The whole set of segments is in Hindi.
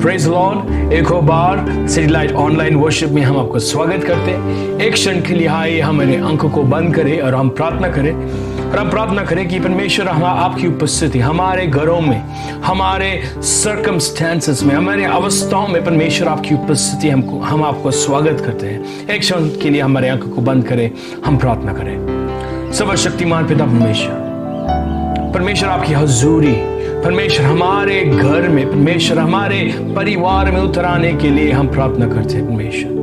प्रेज लॉर्ड, एक और बार सिटी लाइट ऑनलाइन वर्शिप में हम आपको स्वागत करते हैं। एक क्षण के लिए आइए हमारे आंखों को बंद करें और हम प्रार्थना करें कि परमेश्वर हम आपकी उपस्थिति हमारे घरों में, हमारे सर्कमस्टेंसेस में, हमारे अवस्थाओं में परमेश्वर आपकी उपस्थिति हम आपको स्वागत करते हैं। एक क्षण के लिए हमारे आंखों को बंद करें, हम प्रार्थना करें। सर्वशक्तिमान पिता परमेश्वर आपकी हजूरी, परमेश्वर हमारे घर में, परमेश्वर हमारे परिवार में उतर आने के लिए हम प्रार्थना करते हैं। परमेश्वर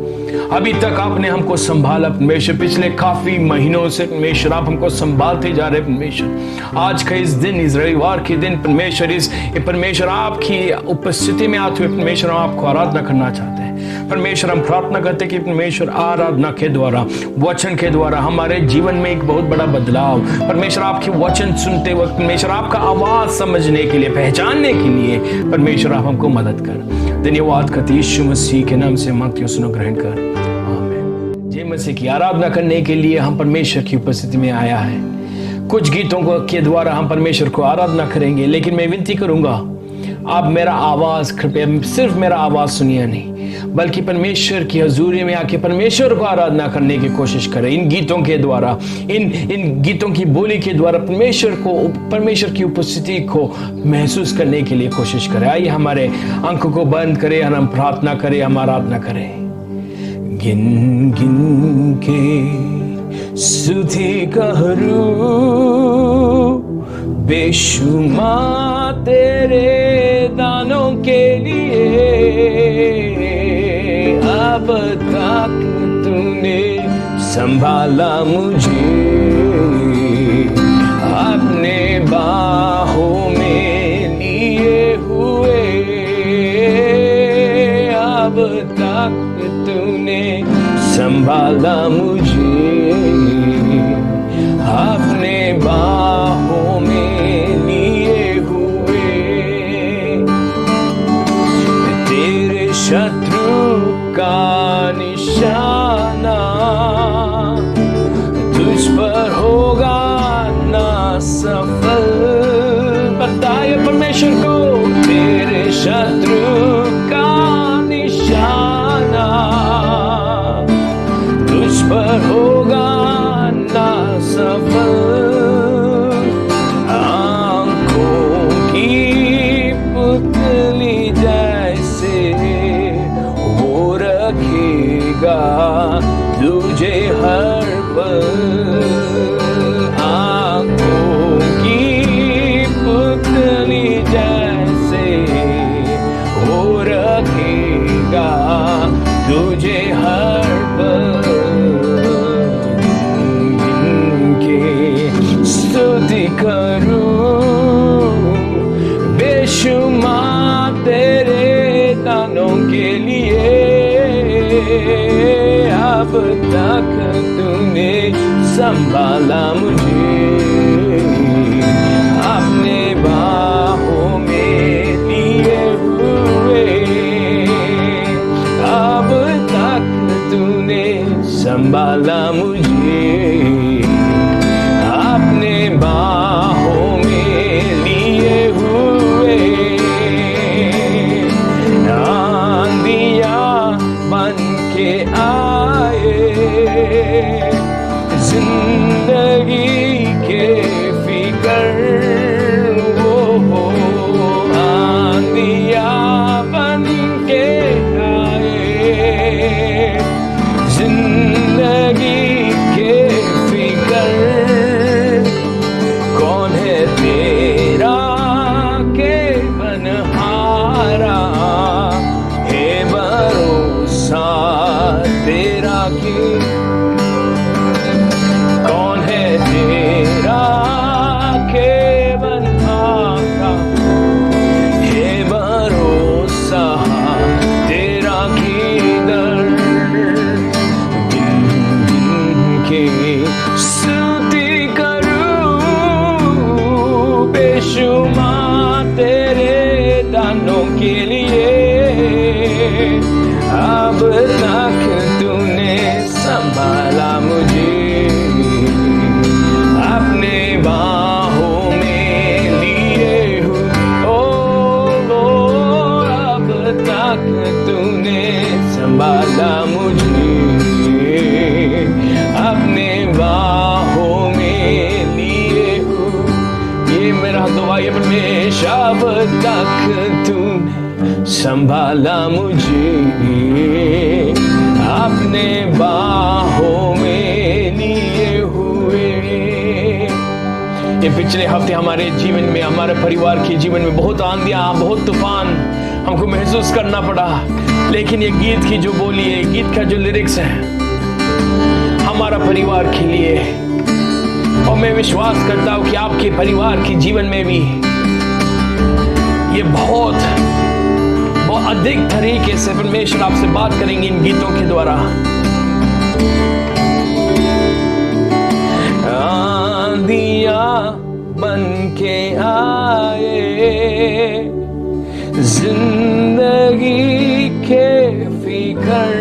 अभी तक आपने हमको संभाला परमेश्वर, पिछले काफी महीनों से परमेश्वर आप हमको संभालते जा रहे परमेश्वर। आज का इस दिन, इस रविवार के दिन परमेश्वर आपकी उपस्थिति में आते हुए परमेश्वर हम आपको आराधना करना चाहते हैं। परमेश्वर हम प्रार्थना करते हैं कि परमेश्वर आराधना के द्वारा, वचन के द्वारा हमारे जीवन में एक बहुत बड़ा बदलाव, परमेश्वर आपके वचन सुनते वक्त परमेश्वर आपका आवाज समझने के लिए, पहचानने के लिए परमेश्वर आप हमको मदद कर। धन्यवाद करते यीशु मसीह के नाम से मांगते सुनो, ग्रहण कर, आमीन। जय मसीह की आराधना करने के लिए हम परमेश्वर की उपस्थिति में आया है। कुछ गीतों के द्वारा हम परमेश्वर को आराधना करेंगे, लेकिन मैं विनती करूंगा आप मेरा आवाज, कृपया सिर्फ मेरा आवाज सुनिए नहीं, बल्कि परमेश्वर की हजूरी में आके परमेश्वर को आराधना करने की कोशिश करें। इन गीतों के द्वारा, इन गीतों की बोली के द्वारा परमेश्वर की उपस्थिति को महसूस करने के लिए कोशिश करें। आइए हमारे आंखों को बंद करें और हम प्रार्थना करें, हम आराधना करें। गिन गिन के स्तुति करूं बेशुमार तेरे दानों के लिए, अब तक तूने संभाला मुझे, अपने बाहों में लिए हुए, अब तक तूने संभाला मुझे, अपने बाहों में लिए हुए। तेरे शत्रु का निशाना तुझ पर होगा ना सफल। बताए परमेश्वर को, तेरे शत्रु का निशाना तुझ पर होगा ना सफल। आंखों की पुतली जैसे वो रखेगा तुझे हर पल। आंखों की पुतली जैसे वो रखेगा तुझे हर पल। स्तुति करूं बेशुमार तेरे दानों के लिए, अब तक तूने संभाला मुझे, अपने बाहों में लिए हुए, अब तक तूने संभाला मुझे, अपने बाहों में लिए हुए। आंधिया बन के आए जिंदगी के फिकर, वो आंधिया बन के आए जिंदगी अब तक तूने संभाला मुझे, अपने बाहों में लिए हूँ। ओ अब तक तूने संभाला मुझे, अपने बाहों में लिए हूँ। ये मेरा दुआ है परमेश्वर, अब तक तूने संभाला मुझे, अपने बाहों में लिए हुए। ये पिछले हफ्ते हमारे जीवन में, हमारे परिवार के जीवन में बहुत आंधियां, बहुत तूफान हमको महसूस करना पड़ा, लेकिन ये गीत की जो बोली है, गीत का जो लिरिक्स है, हमारा परिवार के लिए। और मैं विश्वास करता हूं कि आपके परिवार के जीवन में भी ये बहुत अधिक तरीके से परमेश्वर आपसे बात करेंगे इन गीतों के द्वारा। आंधियां बन के आए जिंदगी के फिकर,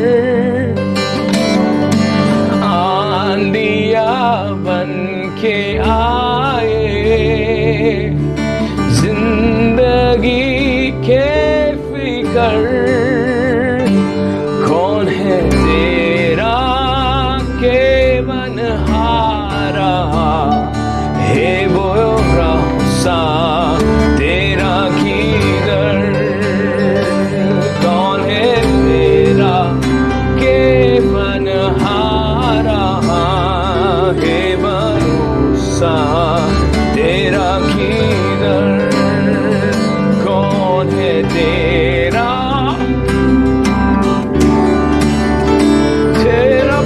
आंधियां बन के आए जिंदगी के फिकर। कौन है तेरा के मनहारा, हे बोरा सा तेरा किधर। कौन है तेरा के मनहारा, हे भरोसा तेरा किधर। कौन है तेरा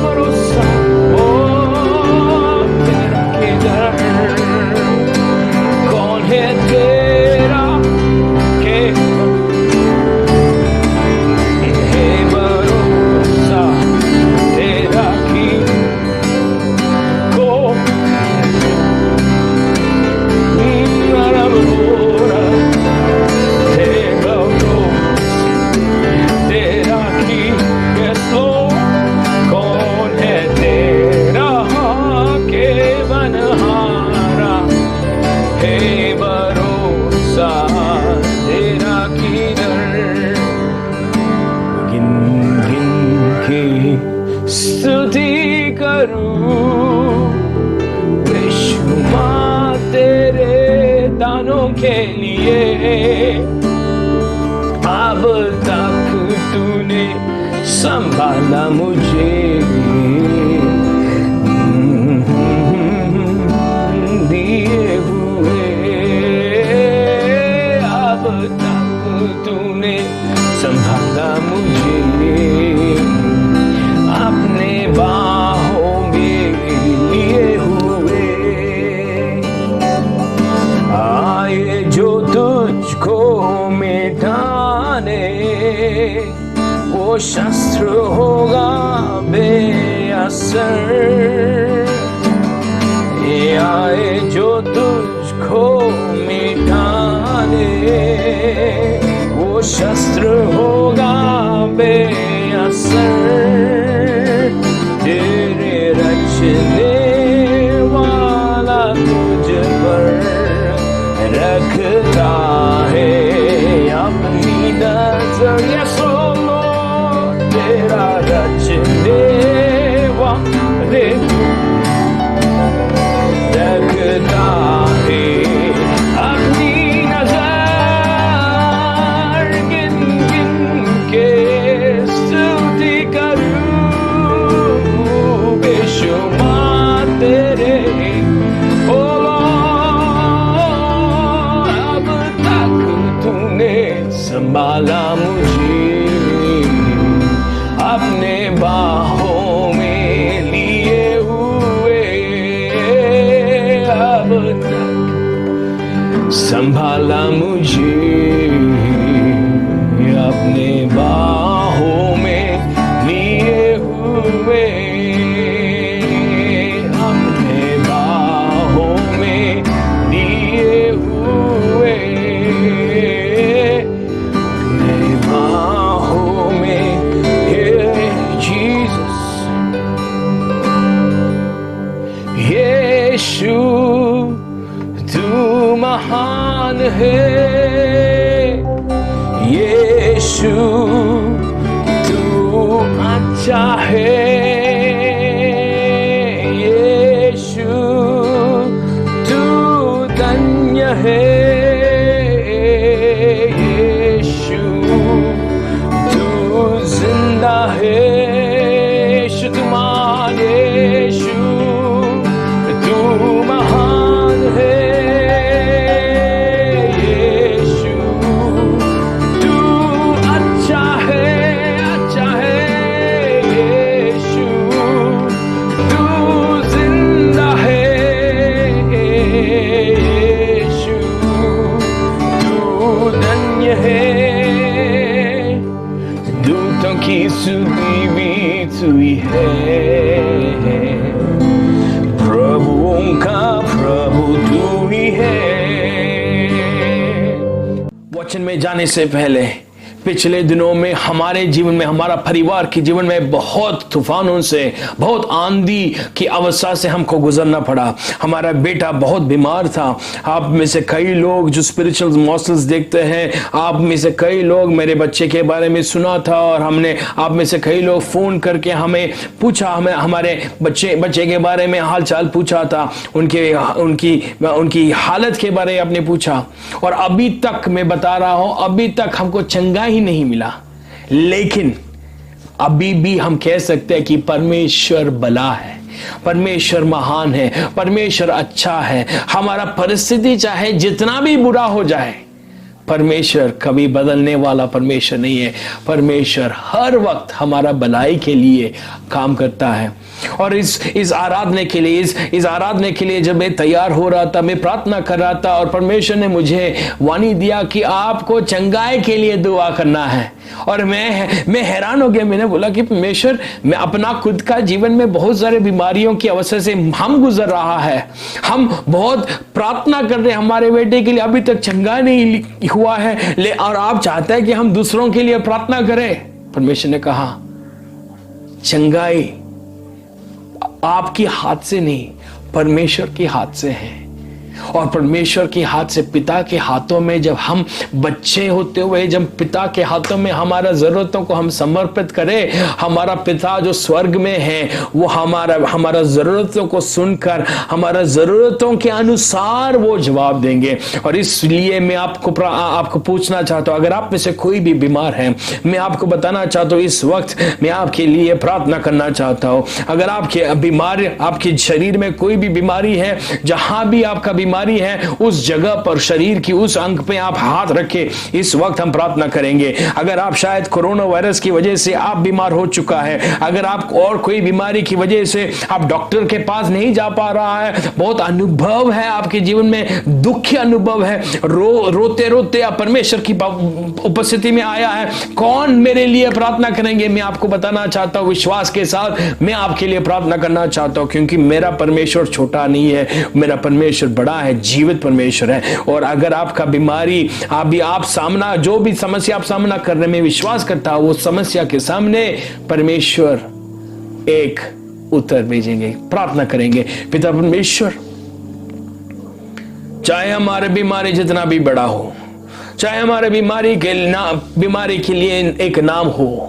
भरोसा, ओ तेरा किधर। कौन है तेरा के हे भरोसा तेरा किधर। स्तुति करूं बेशुमार तेरे दानों के लिए। अब तक तूने संभाला मुझे, दिए हुए। अब तक तूने संभाला मुझे, अपने बाहों में लिए हुए। आए जो तुझको मिटाने, वो शस्त्र होगा बेअसर। ये आए जो तुझको मिटाने, वो शस्त्र होगा बेअसर। तेरे रचने वाला तुझ पर रखता है अपनी नजर। ये सोलो तेरा रचने वाले रखता है अपनी नजर। गिन गिन के स्तुति करूं बेशुमार तेरे। ओ अब तक तूने संभाला मुझे, अपने बाहों में लिए हुए। अब तक संभाला मुझे, अपने बाहों में लिए हुए। अपने बाहों में लिए हुए। अपने बाहों में अच्छा है यीशु, तू धन्य है यीशु, तू जिंदा है यीशु, तू महान यीशु, तू महान है यीशु, तू अच्छा है यीशु, तू जिंदा है यीशु, तू धन्य है। दूतों की सुनी हुई तू ही है, प्रभुओं का प्रभु तू ही है। वचन में जाने से पहले पिछले दिनों में हमारे जीवन में, हमारा परिवार के जीवन में बहुत तूफानों से, बहुत आंधी की अवस्था से हमको गुजरना पड़ा। हमारा बेटा बहुत बीमार था। आप में से कई लोग जो स्पिरिचुअल मॉडल्स देखते हैं, आप में से कई लोग मेरे बच्चे के बारे में सुना था और हमने आप में से कई लोग फोन करके हमें पूछा, हमें हमारे बच्चे के बारे में हाल चाल पूछा था, उनकी हालत के बारे में आपने पूछा। और अभी तक मैं बता रहा हूं, अभी तक हमको चंगा ही नहीं मिला, लेकिन अभी भी हम कह सकते हैं कि परमेश्वर भला है, परमेश्वर महान है, परमेश्वर अच्छा है। हमारा परिस्थिति चाहे जितना भी बुरा हो जाए, परमेश्वर कभी बदलने वाला परमेश्वर नहीं है। परमेश्वर हर वक्त हमारा भलाई के लिए काम करता है। और इस आराधना के लिए जब मैं तैयार हो रहा था, मैं प्रार्थना कर रहा था और परमेश्वर ने मुझे वाणी दिया कि आपको चंगाई के लिए दुआ करना है। और मैं हैरान हो गया। मैंने बोला कि परमेश्वर, मैं अपना खुद का जीवन में बहुत सारे बीमारियों की अवस्था से हम गुजर रहा है, हम बहुत प्रार्थना कर रहे हैं हमारे बेटे के लिए, अभी तक चंगाई नहीं हुआ है, और आप चाहते हैं कि हम दूसरों के लिए प्रार्थना करें। परमेश्वर ने कहा, चंगाई आपके हाथ से नहीं, परमेश्वर के हाथ से है। और परमेश्वर के हाथ से, पिता के हाथों में जब हम बच्चे होते हुए, जब पिता के हाथों में हमारा जरूरतों को हम समर्पित करें, हमारा पिता जो स्वर्ग में है वो हमारा जरूरतों को सुनकर हमारा जरूरतों के अनुसार वो जवाब देंगे। और इसलिए मैं आपको पूछना चाहता हूं, अगर आप में से कोई भी बीमार है, मैं आपको बताना चाहता हूं, इस वक्त मैं आपके लिए प्रार्थना करना चाहता हूं। अगर आपके शरीर में कोई भी बीमारी है, जहां भी आपका बीमारी है, उस जगह पर, शरीर की उस अंग पे आप हाथ रखे, इस वक्त हम प्रार्थना करेंगे। अगर आप शायद कोरोना वायरस की वजह से आप बीमार हो चुका है, अगर आप और कोई बीमारी की वजह से आप डॉक्टर के पास नहीं जा पा रहा है, बहुत अनुभव है आपके जीवन में, दुखी अनुभव है, रोते रोते आप परमेश्वर की उपस्थिति में आया है, कौन मेरे लिए प्रार्थना करेंगे? मैं आपको बताना चाहता हूं, विश्वास के साथ मैं आपके लिए प्रार्थना करना चाहता हूं, क्योंकि मेरा परमेश्वर छोटा नहीं है, मेरा परमेश्वर बड़ा है, जीवित परमेश्वर है। और अगर आपका बीमारी, आप सामना, जो भी समस्या आप सामना करने में विश्वास करता हो, वो समस्या के सामने परमेश्वर एक उत्तर भेजेंगे। प्रार्थना करेंगे, पिता परमेश्वर, चाहे हमारे बीमारी जितना भी बड़ा हो, चाहे हमारे बीमारी के लिए एक नाम हो,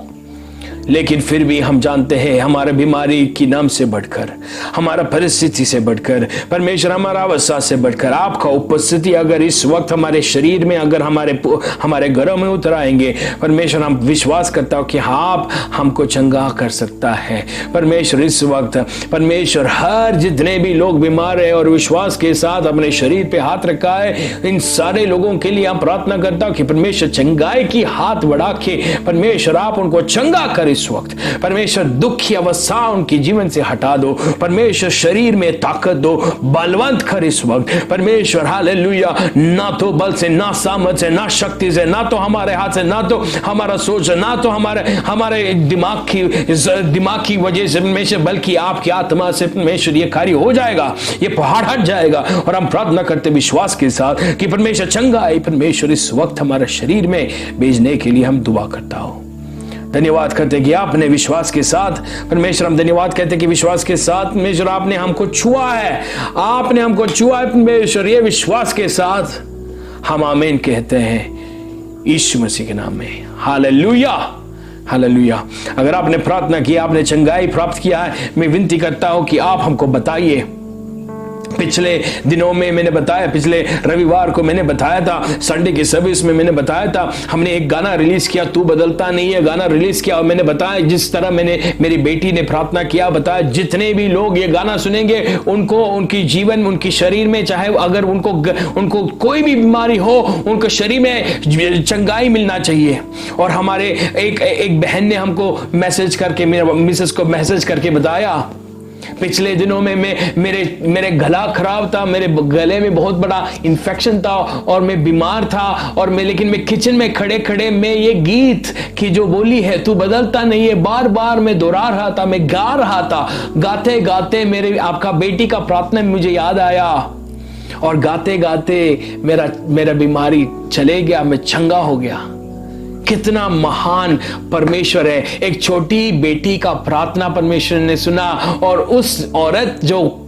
लेकिन फिर भी हम जानते हैं हमारे बीमारी की नाम से बढ़कर, हमारा परिस्थिति से बढ़कर, परमेश्वर हमारा अवस्था से बढ़कर, आपका उपस्थिति अगर इस वक्त हमारे शरीर में, अगर हमारे घरों में उतर आएंगे, परमेश्वर हम विश्वास करता हूं कि आप हमको चंगा कर सकता है। परमेश्वर इस वक्त, परमेश्वर हर जितने भी लोग बीमार है और विश्वास के साथ अपने शरीर पे हाथ रखा है, इन सारे लोगों के लिए हम प्रार्थना करता हूं कि परमेश्वर चंगाई की हाथ बढ़ा के परमेश्वर आप उनको चंगा कर। इस वक्त परमेश्वर दुख की अवस्था उनके जीवन से हटा दो, परमेश्वर शरीर में ताकत दो, बलवंत कर इस वक्त परमेश्वर। हालेलुया। ना तो बल से, ना सामर्थ से, ना शक्ति से, ना तो हमारे हाथ से, ना तो हमारा सोच, ना तो हमारे दिमाग की वजह से परमेश्वर, बल्कि आपकी आत्मा से परमेश्वर ये कार्य हो जाएगा, ये पहाड़ हट जाएगा। और हम प्रार्थना करते विश्वास के साथ कि परमेश्वर चंगाई परमेश्वर इस वक्त हमारे शरीर में भेजने के लिए हम दुआ करता हूं। धन्यवाद करते कि आपने विश्वास के साथ, परमेश्वर हम धन्यवाद कहते कि विश्वास के साथ परमेश्वर आपने हमको छुआ है, आपने हमको छुआ है परमेश्वर। ये विश्वास के साथ हम आमीन कहते हैं यीशु मसीह के नाम में। हालेलुया। हालेलुया। अगर आपने प्रार्थना किया, आपने चंगाई प्राप्त किया है, मैं विनती करता हूं कि आप हमको बताइए। पिछले दिनों में मैंने बताया, पिछले रविवार को मैंने बताया था, संडे की सर्विस में मैंने बताया था, हमने एक गाना रिलीज किया, तू बदलता नहीं है गाना रिलीज किया। और मैंने बताया जिस तरह मैंने, मेरी बेटी ने प्रार्थना किया, बताया जितने भी लोग ये गाना सुनेंगे उनको, उनकी जीवन, उनकी शरीर में, चाहे अगर उनको कोई भी बीमारी हो, उनको शरीर में चंगाई मिलना चाहिए। और हमारे एक बहन ने हमको मैसेज करके, मेरे मिसेस को मैसेज करके बताया, पिछले दिनों में मेरे गला खराब था, मेरे गले में बहुत बड़ा इन्फेक्शन था और मैं बीमार था, और लेकिन मैं किचन में खड़े खड़े मैं ये गीत की जो बोली है, तू बदलता नहीं है, बार बार मैं दोहरा रहा था, मैं गा रहा था। गाते गाते मेरे आपका बेटी का प्रार्थना मुझे याद आया, और गाते गाते मेरा बीमारी चले गया, मैं चंगा हो गया। कितना महान परमेश्वर है। एक छोटी बेटी का प्रार्थना परमेश्वर ने सुना, और उस औरत जो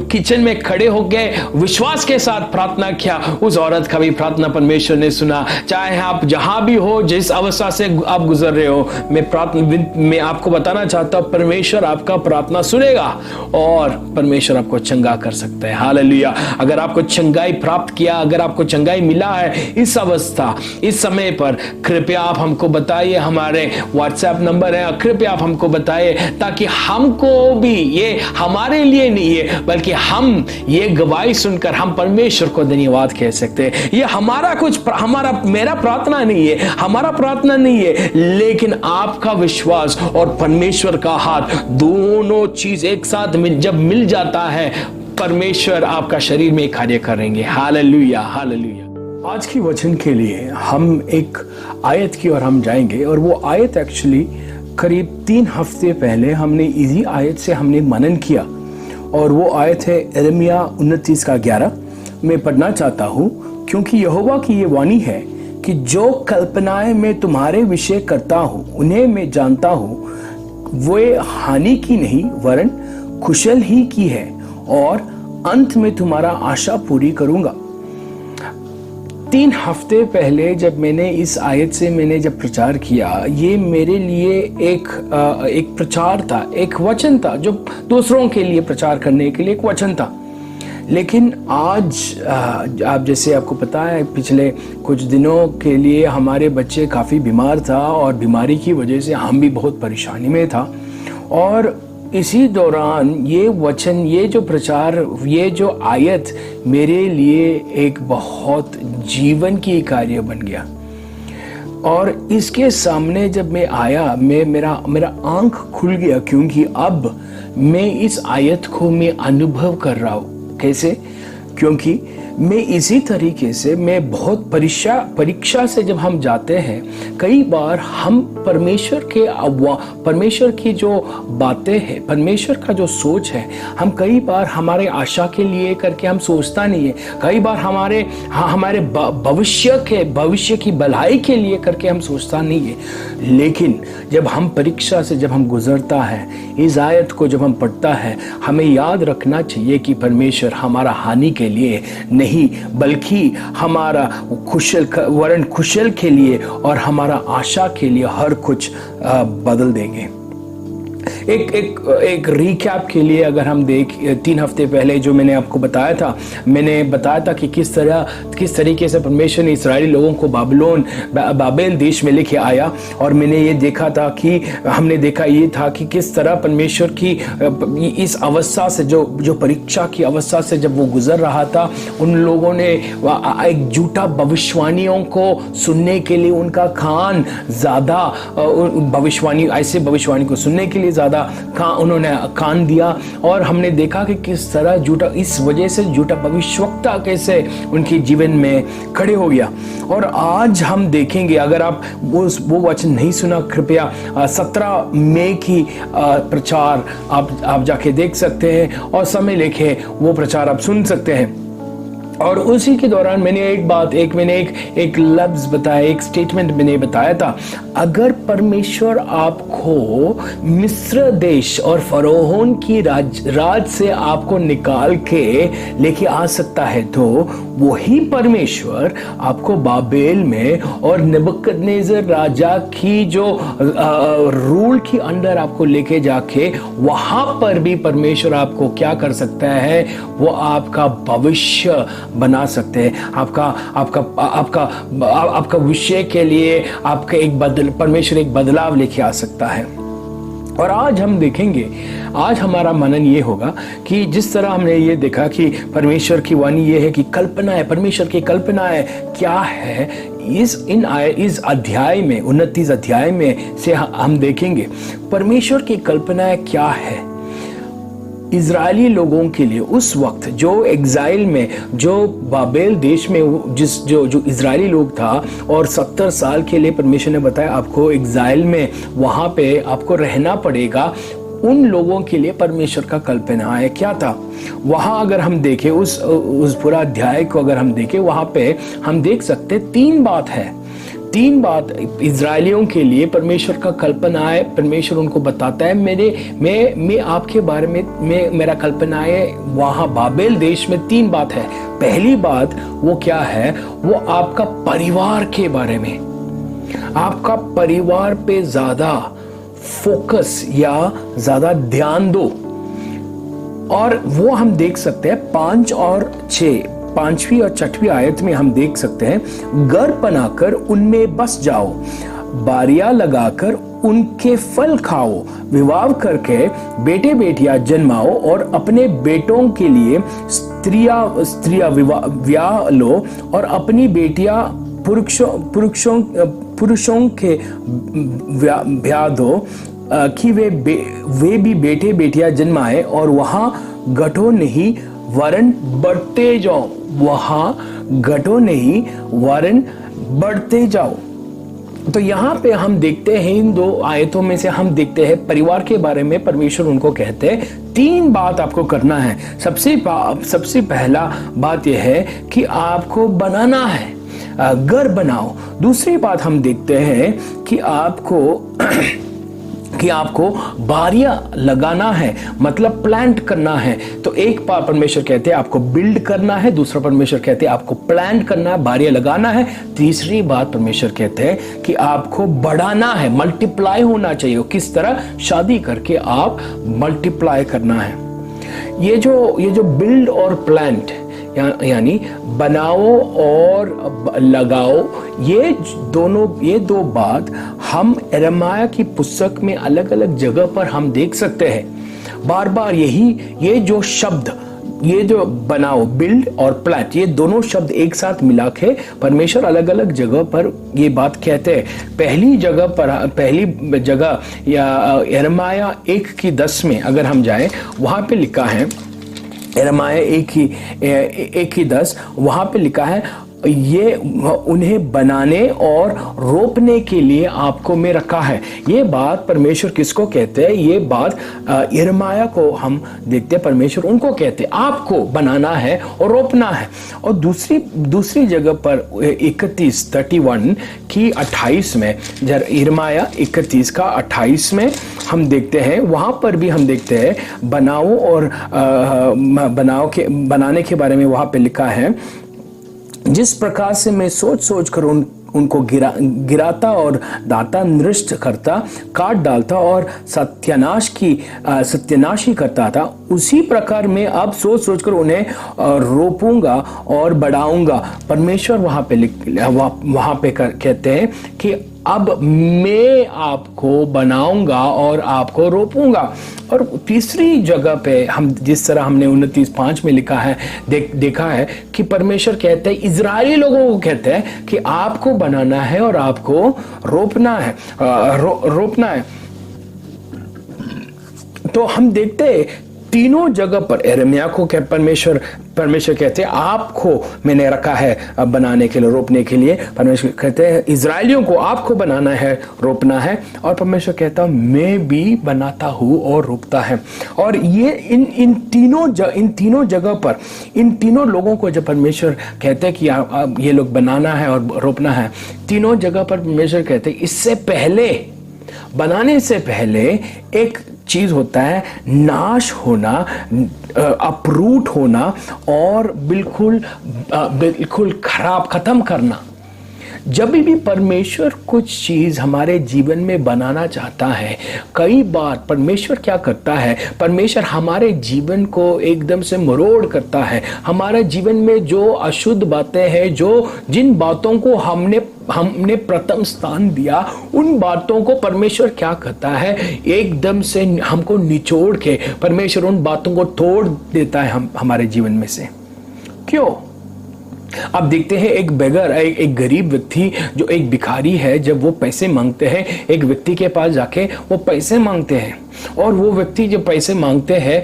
किचन में खड़े होकर विश्वास के साथ प्रार्थना किया, उस औरत का भी प्रार्थना परमेश्वर ने सुना। चाहे आप जहां भी हो, जिस अवस्था से आप गुजर रहे हो, मैं आपको बताना चाहता हूं, परमेश्वर आपका प्रार्थना सुनेगा और परमेश्वर आपको चंगा कर सकता है। हालेलुया। अगर आपको चंगाई प्राप्त किया, अगर आपको चंगाई मिला है इस अवस्था, इस समय पर, कृपया आप हमको बताइए। हमारे व्हाट्सएप नंबर है, कृपया आप हमको बताइए, ताकि हमको भी, ये हमारे लिए नहीं है बल्कि हम ये गवाही सुनकर हम परमेश्वर को धन्यवाद कह सकते हैं। ये मेरा प्रार्थना नहीं है, हमारा प्रार्थना नहीं है, लेकिन आपका विश्वास और परमेश्वर का हाथ, दोनों चीज एक साथ जब मिल जाता है, परमेश्वर आपका शरीर में कार्य करेंगे। Hallelujah, hallelujah. आज की वचन के लिए हम एक आयत की ओर हम जाएंगे, और वो आयत एक्चुअली करीब 3 हफ्ते पहले हमने इसी आयत से हमने मनन किया, और वो आयत है यिर्मयाह 29:11। मैं पढ़ना चाहता हूँ, क्योंकि यहोवा की ये वाणी है कि जो कल्पनाएं मैं तुम्हारे विषय करता हूँ उन्हें मैं जानता हूँ, वे हानि की नहीं वरन कुशल ही की है, और अंत में तुम्हारा आशा पूरी करूंगा। 3 हफ्ते पहले जब मैंने इस आयत से जब प्रचार किया, ये मेरे लिए एक प्रचार था, एक वचन था, जो दूसरों के लिए प्रचार करने के लिए एक वचन था। लेकिन आज आप जैसे आपको पता है, पिछले कुछ दिनों के लिए हमारे बच्चे काफ़ी बीमार था, और बीमारी की वजह से हम भी बहुत परेशानी में था। और इसी दौरान ये वचन, ये जो प्रचार, ये जो आयत मेरे लिए एक बहुत जीवन की कार्य बन गया। और इसके सामने जब मैं आया, मेरा आंख खुल गया, क्योंकि अब मैं इस आयत को मैं अनुभव कर रहा हूँ। कैसे? क्योंकि मैं इसी तरीके से, मैं बहुत परीक्षा से जब हम जाते हैं, कई बार हम परमेश्वर की जो बातें हैं, परमेश्वर का जो सोच है, हम कई बार हमारे आशा के लिए करके हम सोचता नहीं है, कई बार हमारे भविष्य की भलाई के लिए करके हम सोचता नहीं है। लेकिन जब हम परीक्षा से जब हम गुजरता है, इस आयत को जब हम पढ़ता है, हमें याद रखना चाहिए कि परमेश्वर हमारा हानि के लिए नहीं, बल्कि हमारा कुशल के लिए और हमारा आशा के लिए हर कुछ बदल देंगे। एक रिकैप के लिए अगर हम 3 हफ्ते पहले जो मैंने आपको बताया था कि किस तरीके से परमेश्वर ने इस्राएली लोगों को बाबेल देश में लेके आया, और मैंने ये देखा था कि हमने देखा ये था कि किस तरह परमेश्वर की इस अवस्था से, जो परीक्षा की अवस्था से जब वो गुजर रहा था, उन लोगों ने एक झूठा भविष्यवाणियों को सुनने के लिए उनका कान ज्यादा, ऐसे भविष्यवाणी को सुनने के लिए ज्यादा उन्होंने कान दिया। और हमने देखा कि किस तरह इस वजह से झूठा भविष्यवक्ता कैसे उनके जीवन में खड़े हो गया। और आज हम देखेंगे, अगर आप वो वचन नहीं सुना, कृपया 17 मई की प्रचार आप जाके देख सकते हैं, और समय लेके वो प्रचार आप सुन सकते हैं। और उसी के दौरान मैंने एक लफ्ज बताया, एक स्टेटमेंट मैंने बताया था, अगर परमेश्वर आपको मिस्र देश और फरोहोन की राज से आपको निकाल के लेके आ सकता है, तो वही परमेश्वर आपको बाबेल में और नबूकदनेस्सर राजा की जो रूल की अंडर आपको लेके जाके वहां पर भी परमेश्वर आपको क्या कर सकता है, वो आपका भविष्य बना सकते हैं। आपका विषय के लिए आपका परमेश्वर एक बदलाव लेके आ सकता है। और आज हम देखेंगे, आज हमारा मनन ये होगा कि जिस तरह हमने ये देखा कि परमेश्वर की वाणी ये है कि कल्पना है, परमेश्वर की कल्पना है क्या है, इस अध्याय में 29 अध्याय में से हम देखेंगे परमेश्वर की कल्पना क्या है इजरायली लोगों के लिए। उस वक्त जो एग्जाइल में, जो बाबेल देश में जो इजरायली लोग था, और 70 साल के लिए परमेश्वर ने बताया आपको एग्जाइल में वहां पे आपको रहना पड़ेगा, उन लोगों के लिए परमेश्वर का कल्पना है क्या था। वहां अगर हम देखें उस पूरा अध्याय को अगर हम देखें, वहां पे हम देख सकते 3 बात है। 3 बात इजरायलियों के लिए परमेश्वर का कल्पना है। परमेश्वर उनको बताता है मैं आपके बारे में मेरा कल्पना है वहां बाबेल देश में 3 बात है। पहली बात वो क्या है, वो आपका परिवार के बारे में, आपका परिवार पे ज्यादा फोकस या ज्यादा ध्यान दो। और वो हम देख सकते हैं 5 और 6, 5वीं और 6वीं आयत में हम देख सकते हैं, घर बनाकर उनमें बस जाओ, बारियां लगाकर उनके फल खाओ, विवाह करके बेटे बेटियां जन्माओ और अपने बेटों के लिए स्त्रियां विवाह लो और अपनी बेटियां पुरुषों के ब्याह दो कि वे भी बेटे बेटियां जन्माए और वहां घटो नहीं वरन बढ़ते जाओ, वहां घटो नहीं वरन बढ़ते जाओ। तो यहाँ पे हम देखते हैं, इन 2 आयतों में से हम देखते हैं परिवार के बारे में परमेश्वर उनको कहते हैं 3 बात आपको करना है। सबसे पहला बात यह है कि आपको बनाना है, घर बनाओ। दूसरी बात हम देखते हैं कि आपको बारियां लगाना है, मतलब प्लांट करना है। तो एक बार परमेश्वर कहते हैं आपको बिल्ड करना है, दूसरा परमेश्वर कहते हैं आपको प्लांट करना है, बारियां लगाना है। तीसरी बात परमेश्वर कहते हैं कि आपको बढ़ाना है, मल्टीप्लाई होना चाहिए। किस तरह? शादी करके आप मल्टीप्लाई करना है। ये जो बिल्ड और प्लांट यानी बनाओ और लगाओ, ये 2 बात हम यिर्मयाह की पुस्तक में अलग अलग जगह पर हम देख सकते हैं। बार बार ये जो शब्द, ये जो बनाओ, बिल्ड और प्लांट, ये दोनों शब्द एक साथ मिला के परमेश्वर अलग अलग जगह पर ये बात कहते हैं। पहली जगह या यिर्मयाह 1:10 में अगर हम जाएं, वहां पे लिखा है, यिर्मयाह 1:10, वहां पे लिखा है, ये उन्हें बनाने और रोपने के लिए आपको में रखा है। ये बात परमेश्वर किसको कहते हैं? ये बात यिर्मयाह को हम देखते हैं, परमेश्वर उनको कहते हैं आपको बनाना है और रोपना है। और दूसरी जगह पर 31 की 28 में, यिर्मयाह 31 का 28 में हम देखते हैं, वहां पर भी हम देखते हैं बनाओ और बनाने के बारे में वहां पे लिखा है, जिस प्रकार से मैं सोच कर उनको गिराता और दाता नष्ट करता, काट डालता और सत्यानाशी करता था, उसी प्रकार मैं अब सोच कर उन्हें रोपूंगा और बढ़ाऊंगा। परमेश्वर वहां पे कहते हैं कि अब मैं आपको बनाऊंगा और आपको रोपूंगा। और तीसरी जगह पे हम जिस तरह हमने 29:5 में लिखा है, देखा है कि परमेश्वर कहते हैं, इजरायली लोगों को कहते हैं कि आपको बनाना है और आपको रोपना है। तो हम देखते हैं तीनों जगह पर यिर्मयाह को क्या परमेश्वर कहते हैं आपको मैंने रखा है बनाने के लिए, रोपने के लिए। परमेश्वर कहते हैं इजरायलियों को आपको बनाना है, रोपना है। और परमेश्वर कहता है मैं भी बनाता हूं और रोपता है। और ये इन तीनों जगह पर इन तीनों लोगों को जब परमेश्वर कहते हैं कि ये लोग बनाना है और रोपना है, तीनों जगह पर परमेश्वर कहते हैं इससे पहले, बनाने से पहले एक चीज होता है नाश होना, अपरूट होना और बिल्कुल खराब, खत्म करना। जब भी परमेश्वर कुछ चीज हमारे जीवन में बनाना चाहता है, कई बार परमेश्वर क्या करता है, परमेश्वर हमारे जीवन को एकदम से मरोड़ करता है। हमारे जीवन में जो अशुद्ध बातें हैं, जिन बातों को हमने प्रथम स्थान दिया, उन बातों को परमेश्वर क्या करता है, एकदम से हमको निचोड़ के परमेश्वर उन बातों को तोड़ देता है हमारे जीवन में से। क्यों? अब देखते हैं एक बेगर, एक गरीब व्यक्ति, जो एक भिखारी है, जब वो पैसे मांगते हैं, एक व्यक्ति के पास जाके वो पैसे मांगते हैं, और वो व्यक्ति जो पैसे मांगते हैं,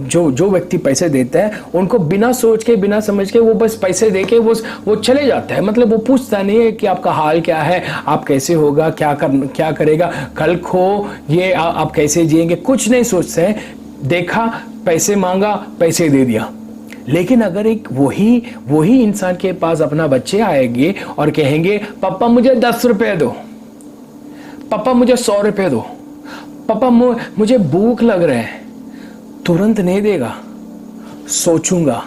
जो व्यक्ति पैसे देता है, उनको बिना सोच के, बिना समझ के वो बस पैसे देके वो चले जाता है। मतलब वो पूछता नहीं है कि आपका हाल क्या है, आप कैसे होगा, क्या करेगा, कल को ये आप कैसे जिएंगे, कुछ नहीं सोचते हैं। देखा, पैसे मांगा, पैसे दे दिया। लेकिन अगर एक वही इंसान के पास अपना बच्चे आएंगे और कहेंगे पापा मुझे 10 रुपए दो, पापा मुझे 100 रुपए दो, पापा मुझे भूख लग रहा है, तुरंत नहीं देगा। सोचूंगा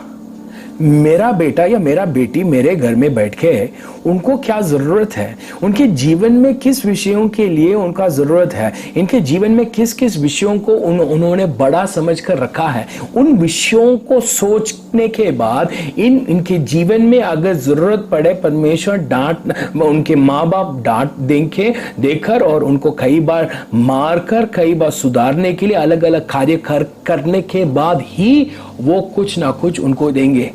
मेरा बेटा या मेरा बेटी मेरे घर में बैठ के, उनको क्या जरूरत है, उनके जीवन में किस विषयों के लिए उनका जरूरत है, इनके जीवन में किस किस विषयों को उन्होंने बड़ा समझ कर रखा है, उन विषयों को सोचने के बाद इनके जीवन में अगर जरूरत पड़े, परमेश्वर उनके माँ बाप डांट देकर और उनको कई बार मारकर, कई बार सुधारने के लिए अलग अलग कार्य करने के बाद ही वो कुछ ना कुछ उनको देंगे।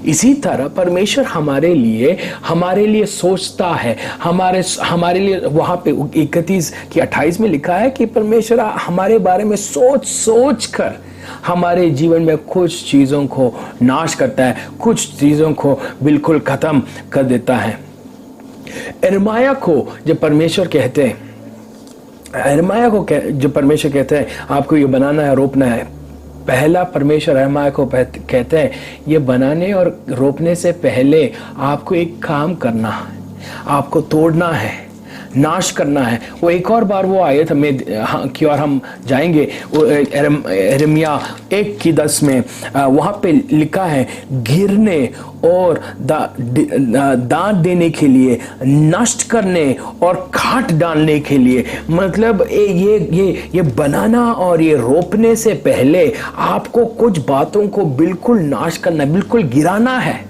इसी तरह परमेश्वर हमारे लिए सोचता है, हमारे लिए। वहां पे 31:28 में लिखा है कि परमेश्वर हमारे बारे में सोच कर हमारे जीवन में कुछ चीजों को नाश करता है, कुछ चीजों को बिल्कुल खत्म कर देता है। यिर्मयाह को जब परमेश्वर कहते हैं, जब परमेश्वर कहते हैं आपको ये बनाना है, रोपना है, पहला परमेश्वर यिर्मयाह को कहते हैं ये बनाने और रोपने से पहले आपको एक काम करना है, आपको तोड़ना है, नाश करना है। वो एक और बार वो आयत की ओर हम जाएंगे, यिर्मयाह 1:10 में वहां पे लिखा है गिरने और दांत देने के लिए, नष्ट करने और काट डालने के लिए। मतलब ये बनाना और ये रोपने से पहले आपको कुछ बातों को बिल्कुल नाश करना, बिल्कुल गिराना है।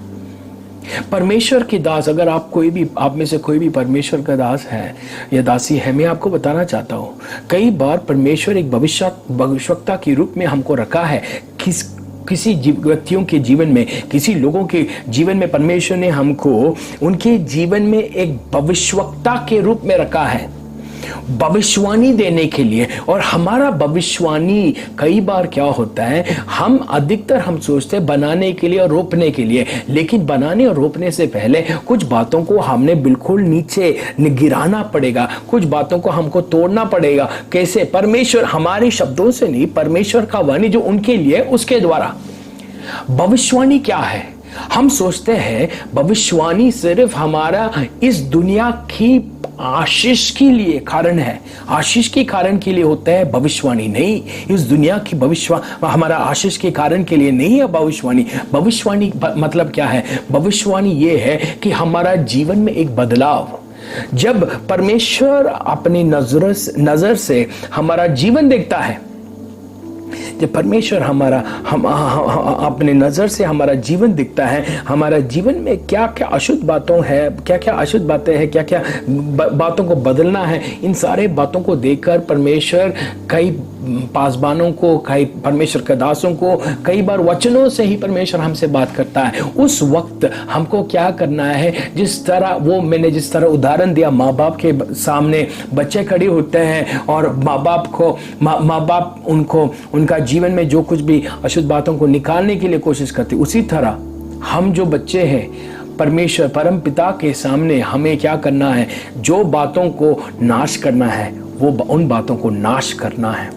परमेश्वर की दास, अगर आप में से कोई भी परमेश्वर का दास है या दासी है, मैं आपको बताना चाहता हूं, कई बार परमेश्वर एक भविष्यवक्ता के रूप में हमको रखा है। किसी व्यक्तियों के जीवन में, किसी लोगों के जीवन में परमेश्वर ने हमको उनके जीवन में एक भविष्यवक्ता के रूप में रखा है, भविष्यवाणी देने के लिए। और हमारा भविष्यवाणी कई बार क्या होता है, हम सोचते हैं बनाने के लिए और रोपने के लिए, लेकिन बनाने और रोपने से पहले कुछ बातों को हमने बिल्कुल नीचे गिराना पड़ेगा, कुछ बातों को हमको तोड़ना पड़ेगा। कैसे? परमेश्वर, हमारे शब्दों से नहीं, परमेश्वर का वाणी जो उनके लिए, उसके द्वारा। भविष्यवाणी क्या है? हम सोचते हैं भविष्यवाणी सिर्फ हमारा इस दुनिया की आशीष के लिए कारण है, आशीष के कारण के लिए होता है भविष्यवाणी। नहीं, इस दुनिया की हमारा आशीष के कारण के लिए नहीं है भविष्यवाणी। भविष्यवाणी मतलब क्या है? भविष्यवाणी ये है कि हमारा जीवन में एक बदलाव, जब परमेश्वर अपनी नजर से हमारा जीवन देखता है, जब परमेश्वर अपने नजर से हमारा जीवन दिखता है, हमारा जीवन में क्या क्या अशुद्ध बातें हैं, क्या क्या बातों को बदलना है, इन सारे बातों को देखकर परमेश्वर कई पासबानों को, कई परमेश्वर के दासों को, कई बार वचनों से ही परमेश्वर हमसे बात करता है। उस वक्त हमको क्या करना है, जिस तरह उदाहरण दिया, माँ बाप के सामने बच्चे खड़े होते हैं और माँ बाप उनको उनका जीवन में जो कुछ भी अशुद्ध बातों को निकालने के लिए कोशिश करते, उसी तरह हम जो बच्चे हैं परमेश्वर परम पिता के सामने हमें क्या करना है, जो बातों को नाश करना है वो उन बातों को नाश करना है।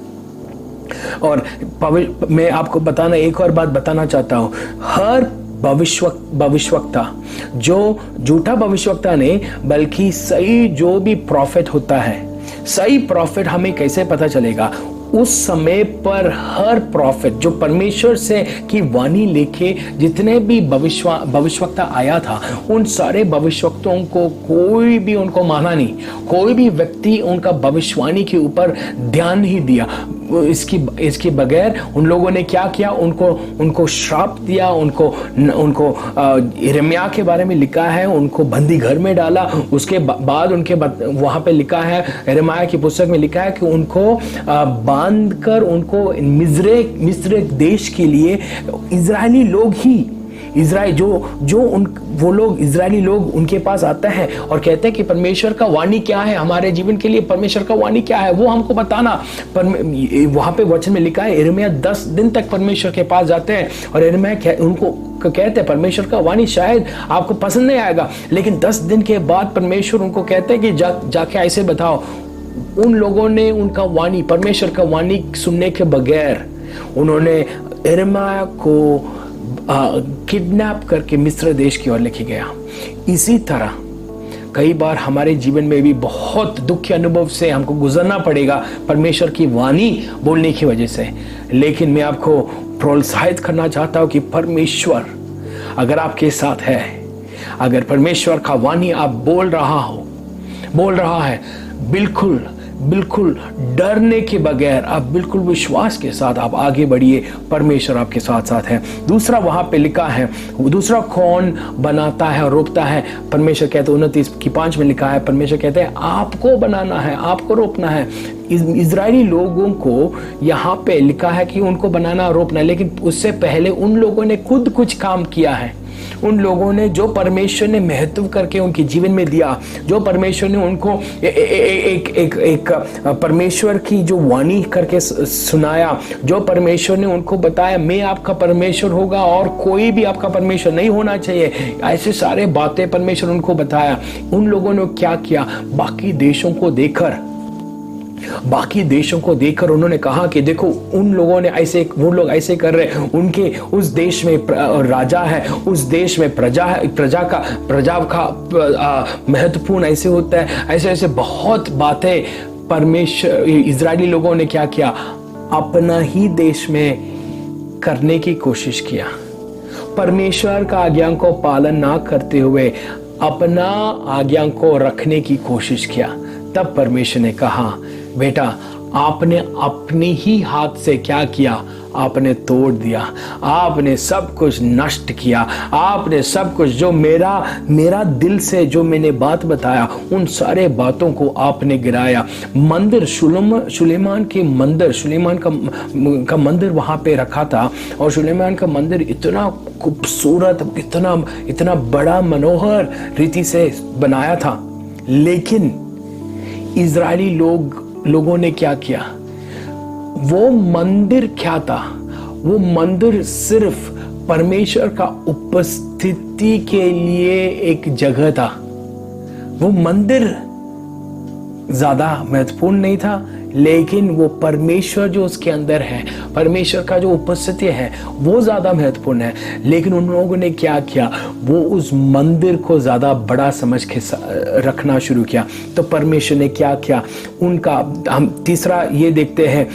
और मैं आपको एक और बात बताना चाहता हूं, हर भविष्यवक्ता, जो झूठा भविष्यवक्ता नहीं बल्कि सही जो भी प्रॉफिट होता है, सही प्रॉफिट हमें कैसे पता चलेगा? उस समय पर हर प्रॉफिट जो परमेश्वर से की वाणी लेके जितने भी भविष्यवक्ता आया था, उन सारे भविष्यवक्ताओं को कोई भी उनको माना नहीं, कोई भी व्यक्ति उनका भविष्यवाणी के ऊपर ध्यान नहीं दिया। इसके बगैर उन लोगों ने क्या किया, उनको श्राप दिया, उनको यिर्मयाह के बारे में लिखा है, उनको बंदी घर में डाला। उसके बाद वहां पे लिखा है, यिर्मयाह की पुस्तक में लिखा है कि उनको बांध कर उनको मिस्र देश के लिए इजरायली लोग ही, इजरायली लोग उनके पास आते हैं और कहते हैं कि परमेश्वर का वाणी क्या है हमारे जीवन के लिए, परमेश्वर का वाणी क्या है वो हमको बताना। वहां पे वचन में लिखा है, यिर्मयाह 10 दिन तक परमेश्वर के पास जाते हैं और यिर्मयाह उनको कहते हैं परमेश्वर का वाणी शायद आपको पसंद नहीं आएगा, लेकिन 10 दिन के बाद परमेश्वर उनको कहते हैं कि जाके ऐसे बताओ। उन लोगों ने उनका वाणी, परमेश्वर का वाणी सुनने के बगैर उन्होंने यिर्मयाह को किडनैप करके मिस्र देश की ओर लेके गया। इसी तरह कई बार हमारे जीवन में भी बहुत दुखी अनुभव से हमको गुजरना पड़ेगा परमेश्वर की वाणी बोलने की वजह से। लेकिन मैं आपको प्रोत्साहित करना चाहता हूं कि परमेश्वर अगर आपके साथ है, अगर परमेश्वर का वाणी आप बोल रहा है, बिल्कुल डरने के बगैर आप बिल्कुल विश्वास के साथ आप आगे बढ़िए, परमेश्वर आपके साथ साथ है। दूसरा वहां पे लिखा है, दूसरा कौन बनाता है और रोपता है? परमेश्वर कहते हैं 29:5 में लिखा है, परमेश्वर कहते हैं आपको बनाना है, आपको रोपना है। इजरायली लोगों को यहाँ पे लिखा है कि उनको बनाना और रोपना है, लेकिन उससे पहले उन लोगों ने खुद कुछ काम किया है। उन लोगों ने जो परमेश्वर ने महत्व करके उनके जीवन में दिया, जो परमेश्वर ने उनको एक परमेश्वर की जो वाणी करके सुनाया, जो परमेश्वर ने उनको बताया मैं आपका परमेश्वर होगा और कोई भी आपका परमेश्वर नहीं होना चाहिए, ऐसे सारे बातें परमेश्वर उनको बताया। उन लोगों ने क्या किया, बाकी देशों को देखकर उन्होंने कहा कि देखो वो लोग ऐसे कर रहे हैं, उनके उस देश में राजा है, उस देश में प्रजा का महत्वपूर्ण ऐसे होता है, ऐसे बहुत बातें परमेश्वर इजरायली लोगों ने क्या किया, अपना ही देश में करने की कोशिश किया। परमेश्वर का आज्ञा को पालन ना करते हुए अपना आज्ञा को रखने की कोशिश किया। तब परमेश्वर ने कहा बेटा आपने अपने ही हाथ से क्या किया, आपने तोड़ दिया, आपने सब कुछ नष्ट किया, आपने सब कुछ जो मेरा दिल से जो मैंने बात बताया उन सारे बातों को आपने गिराया। मंदिर सुलेमान का मंदिर वहां पे रखा था और सुलेमान का मंदिर इतना खूबसूरत, इतना बड़ा मनोहर रीति से बनाया था, लेकिन इजरायली लोगों ने क्या किया, वो मंदिर क्या था, वो मंदिर सिर्फ परमेश्वर का उपस्थिति के लिए एक जगह था। वो मंदिर ज्यादा महत्वपूर्ण नहीं था, लेकिन वो परमेश्वर जो उसके अंदर है, परमेश्वर का जो उपस्थिति है वो ज्यादा महत्वपूर्ण है। लेकिन उन लोगों ने क्या किया, वो उस मंदिर को ज्यादा बड़ा समझ के रखना शुरू किया। तो परमेश्वर ने क्या किया, हम तीसरा ये देखते हैं,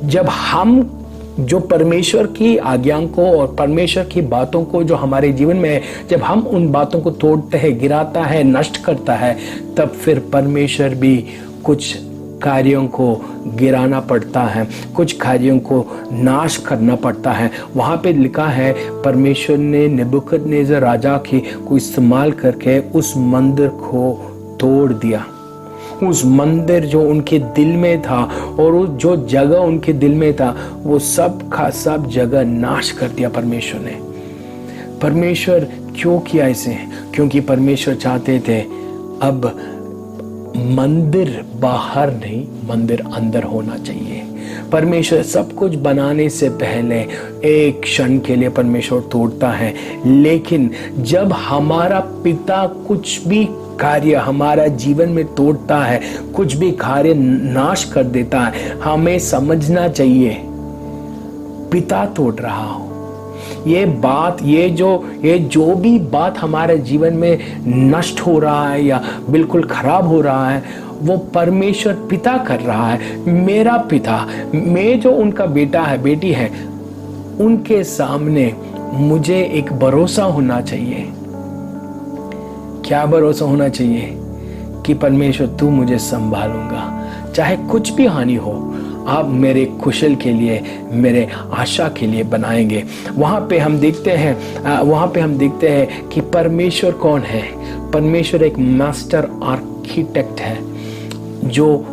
जब हम जो परमेश्वर की आज्ञा को और परमेश्वर की बातों को जो हमारे जीवन में है, जब हम उन बातों को तोड़ते हैं, गिराता है, नष्ट करता है, तब फिर परमेश्वर भी कुछ कार्यों को गिराना पड़ता है, कुछ कार्यों को नाश करना पड़ता है। वहां पे लिखा है परमेश्वर ने नेबुकदनेस्सर राजा को इस्तेमाल करके उस मंदिर को तोड़ दिया। उस मंदिर जो उनके दिल में था और उस जो जगह उनके दिल में था, वो सब का सब जगह नाश कर दिया परमेश्वर ने। परमेश्वर क्यों किया इसे? क्योंकि परमेश्वर चाहते थे अब मंदिर बाहर नहीं, मंदिर अंदर होना चाहिए। परमेश्वर सब कुछ बनाने से पहले एक क्षण के लिए परमेश्वर तोड़ता है, लेकिन जब हमारा पिता कुछ भी कार्य हमारा जीवन में तोड़ता है, कुछ भी कार्य नाश कर देता है, हमें समझना चाहिए पिता तोड़ रहा हो। ये बात, ये जो भी बात हमारे जीवन में नष्ट हो रहा है या बिल्कुल खराब हो रहा है, वो परमेश्वर पिता कर रहा है। मेरा पिता, मैं जो उनका बेटा है, बेटी है, उनके सामने मुझे एक भरोसा होना चाहिए। क्या भरोसा होना चाहिए? कि परमेश्वर तू मुझे संभालूंगा, चाहे कुछ भी हानि हो, आप मेरे कुशल के लिए, मेरे आशा के लिए बनाएंगे। वहाँ पे हम देखते हैं कि परमेश्वर कौन है? परमेश्वर एक मास्टर आर्किटेक्ट है, जो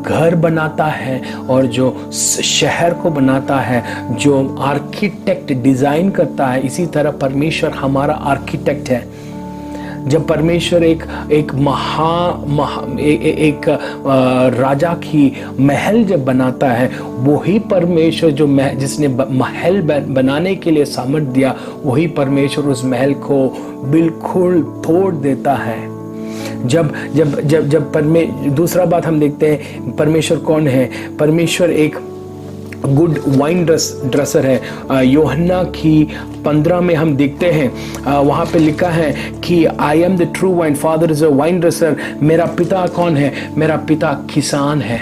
घर बनाता है और जो शहर को बनाता है, जो आर्किटेक्ट डिजाइन करता है। इसी तरह परमेश्वर हमारा आर्किटेक्ट है। जब परमेश्वर एक राजा की महल जब बनाता है, वही परमेश्वर जिसने महल बनाने के लिए सामर्थ्य दिया, वही परमेश्वर उस महल को बिल्कुल तोड़ देता है। दूसरा बात हम देखते हैं परमेश्वर कौन है? परमेश्वर एक गुड वाइन ड्रेसर है। यूहन्ना की 15 में हम देखते हैं, वहाँ पे लिखा है कि I am the true wine, father is a wine dresser. मेरा पिता कौन है? मेरा पिता किसान है।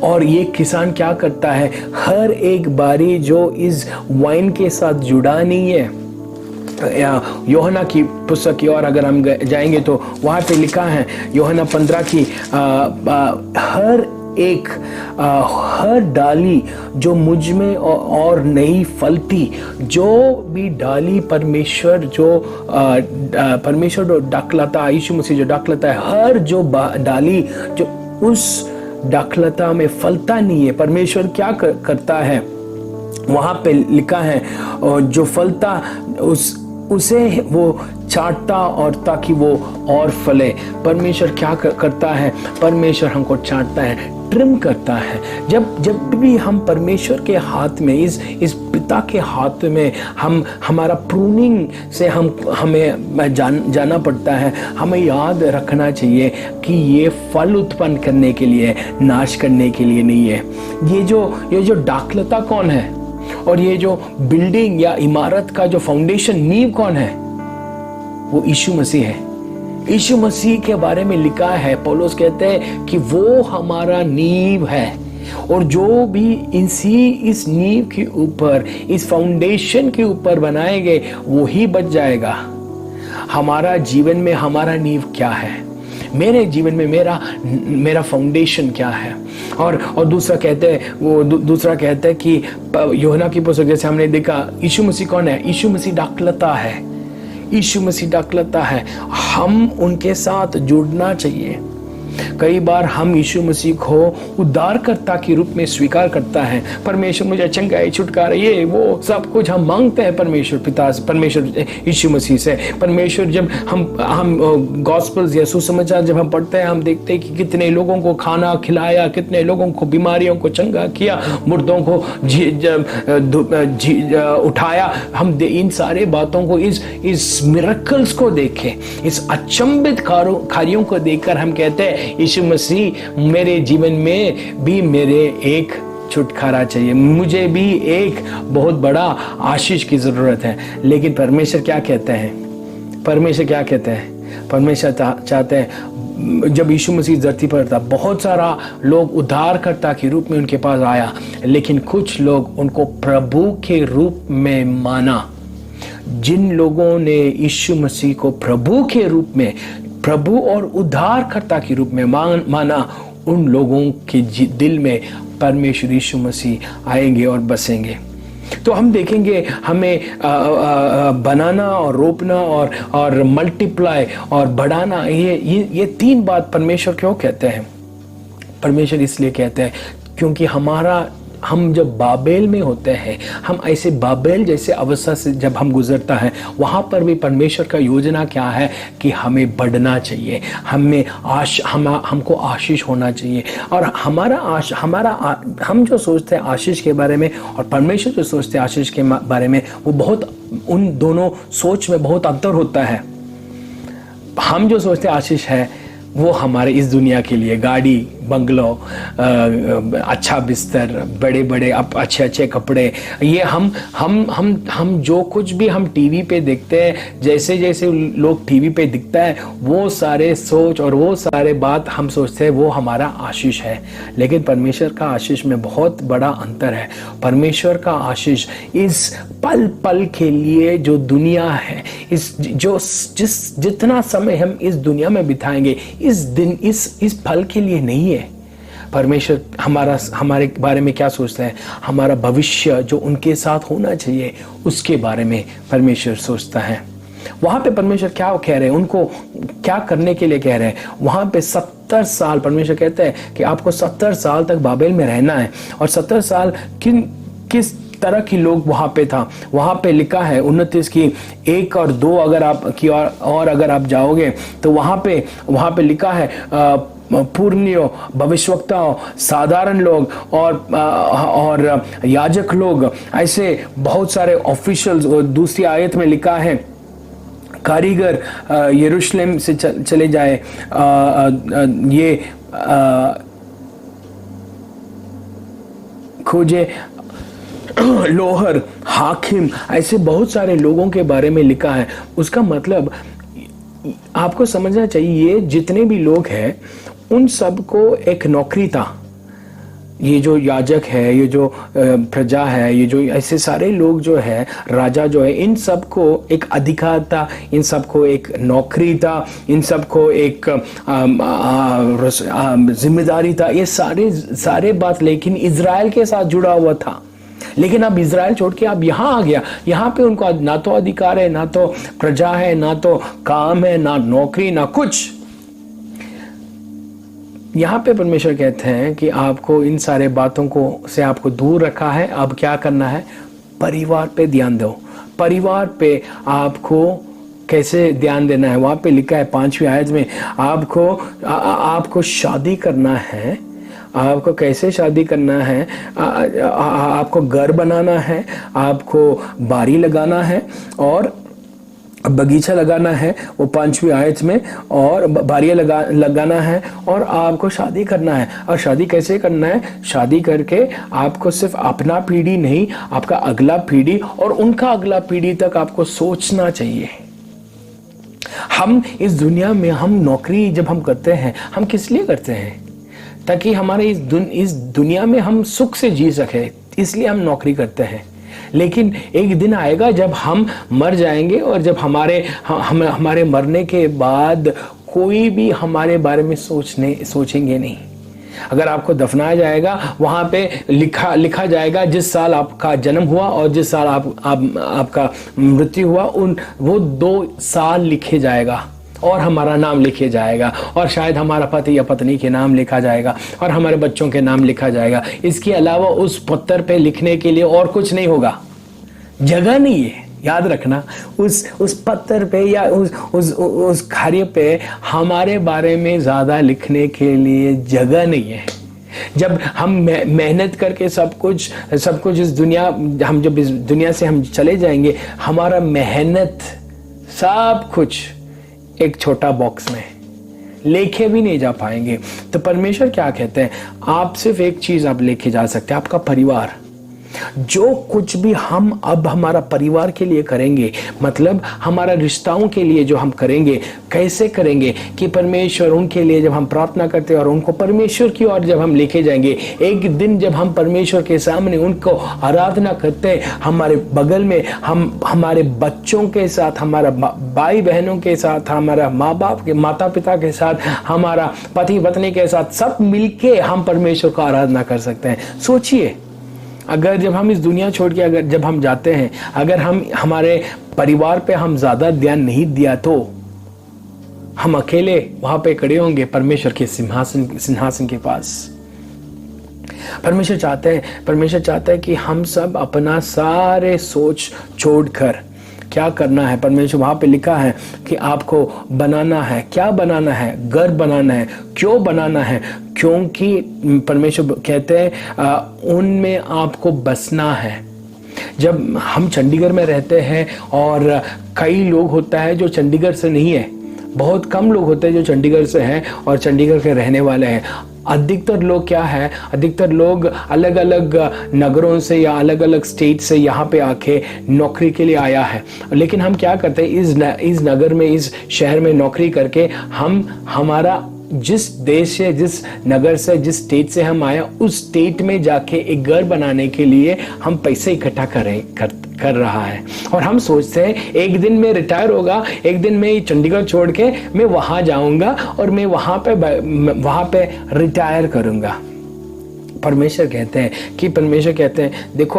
और ये किसान क्या करता है? हर एक बारी जो इस वाइन के साथ जुड़ा नहीं है, यूहन्ना की पुस्तक की और अगर हम जाएंगे तो वहाँ पे लिखा है यूहन्ना 15 की हर डाली जो मुझ में और नहीं फलती, जो भी डाली परमेश्वर जो डाकलता, यीशु मसीह जो डाकलता है, हर जो डाली जो उस डाकलता में फलता नहीं है, परमेश्वर क्या करता है? वहाँ पे लिखा है जो फलता उसे वो चाटता और ताकि वो और फले। परमेश्वर क्या करता है? परमेश्वर हमको चाटता है, ट्रिम करता है। जब भी हम परमेश्वर के हाथ में, इस पिता के हाथ में हमारा प्रूनिंग से हमें जाना पड़ता है। हमें याद रखना चाहिए कि ये फल उत्पन्न करने के लिए, नाश करने के लिए नहीं है। ये जो दाखलता कौन है? और ये जो बिल्डिंग या इमारत का जो फाउंडेशन, नींव कौन है? वो यीशु मसीह है। यीशु मसीह के बारे में लिखा है, पौलुस कहते हैं कि वो हमारा नींव है, और जो भी इस नींव के ऊपर, इस फाउंडेशन के ऊपर बनाएंगे, वो ही बच जाएगा। हमारा जीवन में हमारा नींव क्या है? मेरे जीवन में मेरा फाउंडेशन क्या है? और दूसरा कहते हैं कि यूहन्ना की पुस्तक जैसे हमने देखा, यीशु मसीह कौन है? यीशु मसीह दाखलता है। यीशु मसीह दाखलता है। हम उनके साथ जुड़ना चाहिए। कई बार हम यीशु मसीह को उद्धारकर्ता के रूप में स्वीकार करता है। परमेश्वर मुझे चंगाई, छुटकारा, ये वो सब कुछ हम मांगते हैं परमेश्वर पिता से, परमेश्वर यीशु मसीह से। परमेश्वर जब हम गॉस्पेल्स या सुसमाचार जब हम पढ़ते हैं, हम देखते हैं कि कितने लोगों को खाना खिलाया, कितने लोगों को बीमारियों को चंगा किया, मुर्दों को उठाया। हम इन सारे बातों को, इस मिरेकल्स को देखें, इस अचंभित कार्यों को देखकर हम कहते हैं यीशु मसीह, मेरे जीवन में भी मेरे एक छुटकारा चाहिए, मुझे भी एक बहुत बड़ा आशीष की जरूरत है। लेकिन परमेश्वर क्या कहते हैं? परमेश्वर चाहते हैं, जब यीशु मसीह धरती पर था, बहुत सारा लोग उद्धारकर्ता के रूप में उनके पास आया, लेकिन कुछ लोग उनको प्रभु के रूप में माना। जिन लोगों ने यीशु मसीह को प्रभु के रूप में, प्रभु और उद्धारकर्ता के रूप में माना, उन लोगों के दिल में परमेश्वर यीशु मसीह आएंगे और बसेंगे। तो हम देखेंगे हमें बनाना और रोपना और मल्टीप्लाई और बढ़ाना, ये तीन बात परमेश्वर क्यों कहते हैं? परमेश्वर इसलिए कहते हैं क्योंकि हम जब बाबेल में होते हैं, हम ऐसे बाबेल जैसे अवस्था से जब हम गुजरता है, वहाँ पर भी परमेश्वर का योजना क्या है कि हमें बढ़ना चाहिए, हमको आशीष होना चाहिए। और हम जो सोचते हैं आशीष के बारे में और परमेश्वर जो सोचते हैं आशीष के बारे में, वो बहुत, उन दोनों सोच में बहुत अंतर होता है। हम जो सोचते हैं आशीष है वो हमारे इस दुनिया के लिए गाड़ी, बंगलो, अच्छा बिस्तर, बड़े बड़े अच्छे अच्छे कपड़े, ये हम जो कुछ भी हम टीवी पे देखते हैं, जैसे जैसे लोग टीवी पे दिखता है, वो सारे सोच और वो सारे बात हम सोचते हैं वो हमारा आशीष है। लेकिन परमेश्वर का आशीष में बहुत बड़ा अंतर है। परमेश्वर का आशीष इस पल पल के लिए जो दुनिया है, जितना समय हम इस दुनिया में बिताएंगे, इस पल के लिए नहीं है। परमेश्वर हमारे बारे में क्या सोचता है? हमारा भविष्य जो उनके साथ होना चाहिए उसके बारे में परमेश्वर सोचता है। वहां पे परमेश्वर क्या कह रहे हैं, उनको क्या करने के लिए कह रहे हैं? वहां पे 70 साल परमेश्वर कहते हैं कि आपको 70 साल तक बाबेल में रहना है। और 70 साल किस तरह की लोग वहां पे था? वहां पे लिखा है 29 की 1 और 2 अगर आप की और अगर आप जाओगे तो वहां पे लिखा है पूर्णियों, भविष्यवक्ताओं, साधारण लोग और याजक लोग, ऐसे बहुत सारे ऑफिशियल्स। और दूसरी आयत में लिखा है कारीगर यरूशलेम से चले जाए, ये खोजे लोहर, हाकिम, ऐसे बहुत सारे लोगों के बारे में लिखा है। उसका मतलब आपको समझना चाहिए, ये जितने भी लोग हैं उन सबको एक नौकरी था। ये जो याजक है, ये जो प्रजा है, ये जो ऐसे सारे लोग जो है, राजा जो है, इन सबको एक अधिकार था, इन सबको एक नौकरी था, इन सबको एक जिम्मेदारी था। ये सारे बात लेकिन इजराइल के साथ जुड़ा हुआ था। लेकिन अब इजराइल छोड़ के अब यहाँ आ गया। यहाँ पे उनको ना तो अधिकार है, ना तो प्रजा है, ना तो काम है, ना नौकरी, ना कुछ। यहाँ पे परमेश्वर कहते हैं कि आपको इन सारे बातों को से आपको दूर रखा है। अब क्या करना है? परिवार पे ध्यान दो। परिवार पे आपको कैसे ध्यान देना है? वहां पे लिखा है 5वीं आयत में, आपको शादी करना है। आपको कैसे शादी करना है? आपको घर बनाना है, आपको बारी लगाना है और बगीचा लगाना है, वो 5वीं आयत में, और बारियां लगाना है और आपको शादी करना है। और शादी कैसे करना है? शादी करके आपको सिर्फ अपना पीढ़ी नहीं, आपका अगला पीढ़ी और उनका अगला पीढ़ी तक आपको सोचना चाहिए। हम इस दुनिया में हम नौकरी जब हम करते हैं, हम किस लिए करते हैं? ताकि हमारे इस दुनिया में हम सुख से जी सके, इसलिए हम नौकरी करते हैं। लेकिन एक दिन आएगा जब हम मर जाएंगे और जब हमारे मरने के बाद कोई भी हमारे बारे में सोचेंगे नहीं। अगर आपको दफनाया जाएगा, वहां पे लिखा जाएगा जिस साल आपका जन्म हुआ और जिस साल आपका मृत्यु हुआ, वो 2 साल लिखे जाएगा और हमारा नाम लिखे जाएगा, और शायद हमारा पति या पत्नी के नाम लिखा जाएगा और हमारे बच्चों के नाम लिखा जाएगा। इसके अलावा उस पत्थर पे लिखने के लिए और कुछ नहीं होगा, जगह नहीं है। याद रखना, उस पत्थर पे या उस खारे पे हमारे बारे में ज्यादा लिखने के लिए जगह नहीं है। जब हम मेहनत करके सब कुछ इस दुनिया से हम चले जाएंगे, हमारा मेहनत सब कुछ एक छोटा बॉक्स में लेके भी नहीं जा पाएंगे। तो परमेश्वर क्या कहते हैं? आप सिर्फ एक चीज आप लेके जा सकते हैं, आपका परिवार। जो कुछ भी हम अब हमारा परिवार के लिए करेंगे, मतलब हमारा रिश्ताओं के लिए जो हम करेंगे, कैसे करेंगे कि परमेश्वर उनके लिए जब हम प्रार्थना करते हैं और उनको परमेश्वर की ओर जब हम लेके जाएंगे, एक दिन जब हम परमेश्वर के सामने उनको आराधना करते हैं, हमारे बगल में हम हमारे बच्चों के साथ, हमारा भाई बहनों के साथ, हमारा माँ बाप के माता पिता के साथ, हमारा पति पत्नी के साथ, सब मिलके हम परमेश्वर को आराधना कर सकते हैं। सोचिए, अगर जब हम इस दुनिया छोड़ के अगर जब हम जाते हैं, अगर हम हमारे परिवार पे हम ज़्यादा ध्यान नहीं दिया तो हम अकेले वहाँ पे खड़े होंगे परमेश्वर के सिंहासन के पास। परमेश्वर चाहता है कि हम सब अपना सारे सोच छोड़कर क्या करना है। परमेश्वर वहाँ पे लिखा है कि आपको बनाना है, क्या बनाना है? घर बनाना है। क्यों बनाना है? क्योंकि परमेश्वर कहते हैं उनमें आपको बसना है। जब हम चंडीगढ़ में रहते हैं और कई लोग होता है जो चंडीगढ़ से नहीं है, बहुत कम लोग होते हैं जो चंडीगढ़ से हैं और चंडीगढ़ के रहने वाले हैं। अधिकतर लोग क्या है, अधिकतर लोग अलग अलग नगरों से या अलग अलग स्टेट से यहाँ पे आके नौकरी के लिए आया है। लेकिन हम क्या करते हैं, इस नगर में, इस शहर में नौकरी करके हम हमारा जिस देश से, जिस नगर से, जिस स्टेट से हम आया, उस स्टेट में जाके एक घर बनाने के लिए हम पैसे इकट्ठा कर रहा है। और हम सोचते हैं एक दिन में रिटायर होगा, एक दिन में चंडीगढ़ छोड़ के मैं वहां जाऊंगा और मैं वहां पे रिटायर करूंगा। परमेश्वर कहते हैं देखो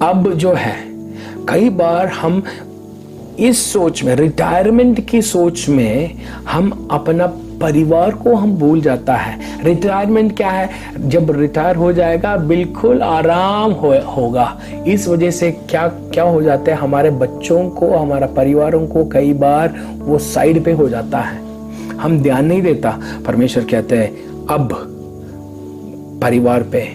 अब जो है, कई बार हम इस सोच में, रिटायरमेंट की सोच में, हम अपना परिवार को हम भूल जाता है। रिटायरमेंट क्या है? जब रिटायर हो जाएगा बिल्कुल आराम होगा। इस वजह से क्या हो जाता है, हमारे बच्चों को, हमारा परिवारों को कई बार वो साइड पे हो जाता है, हम ध्यान नहीं देता। परमेश्वर कहते हैं अब परिवार पे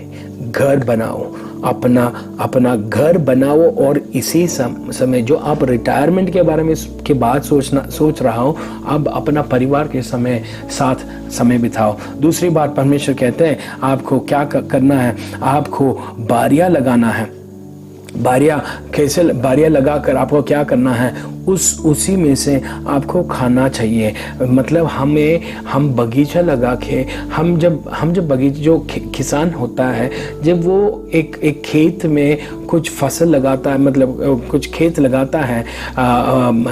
घर बनाओ, अपना घर बनाओ। और इसी समय जो आप रिटायरमेंट के बारे में के बाद सोच रहा हो, अब अपना परिवार के साथ समय बिताओ। दूसरी बात परमेश्वर कहते हैं आपको क्या करना है, आपको बारियां लगाना है। बारियां लगाकर आपको क्या करना है, उसी में से आपको खाना चाहिए। मतलब हम बगीचा लगा के, हम जब बगीचा, जो किसान होता है, जब वो एक खेत में कुछ फसल लगाता है, मतलब कुछ खेत लगाता है,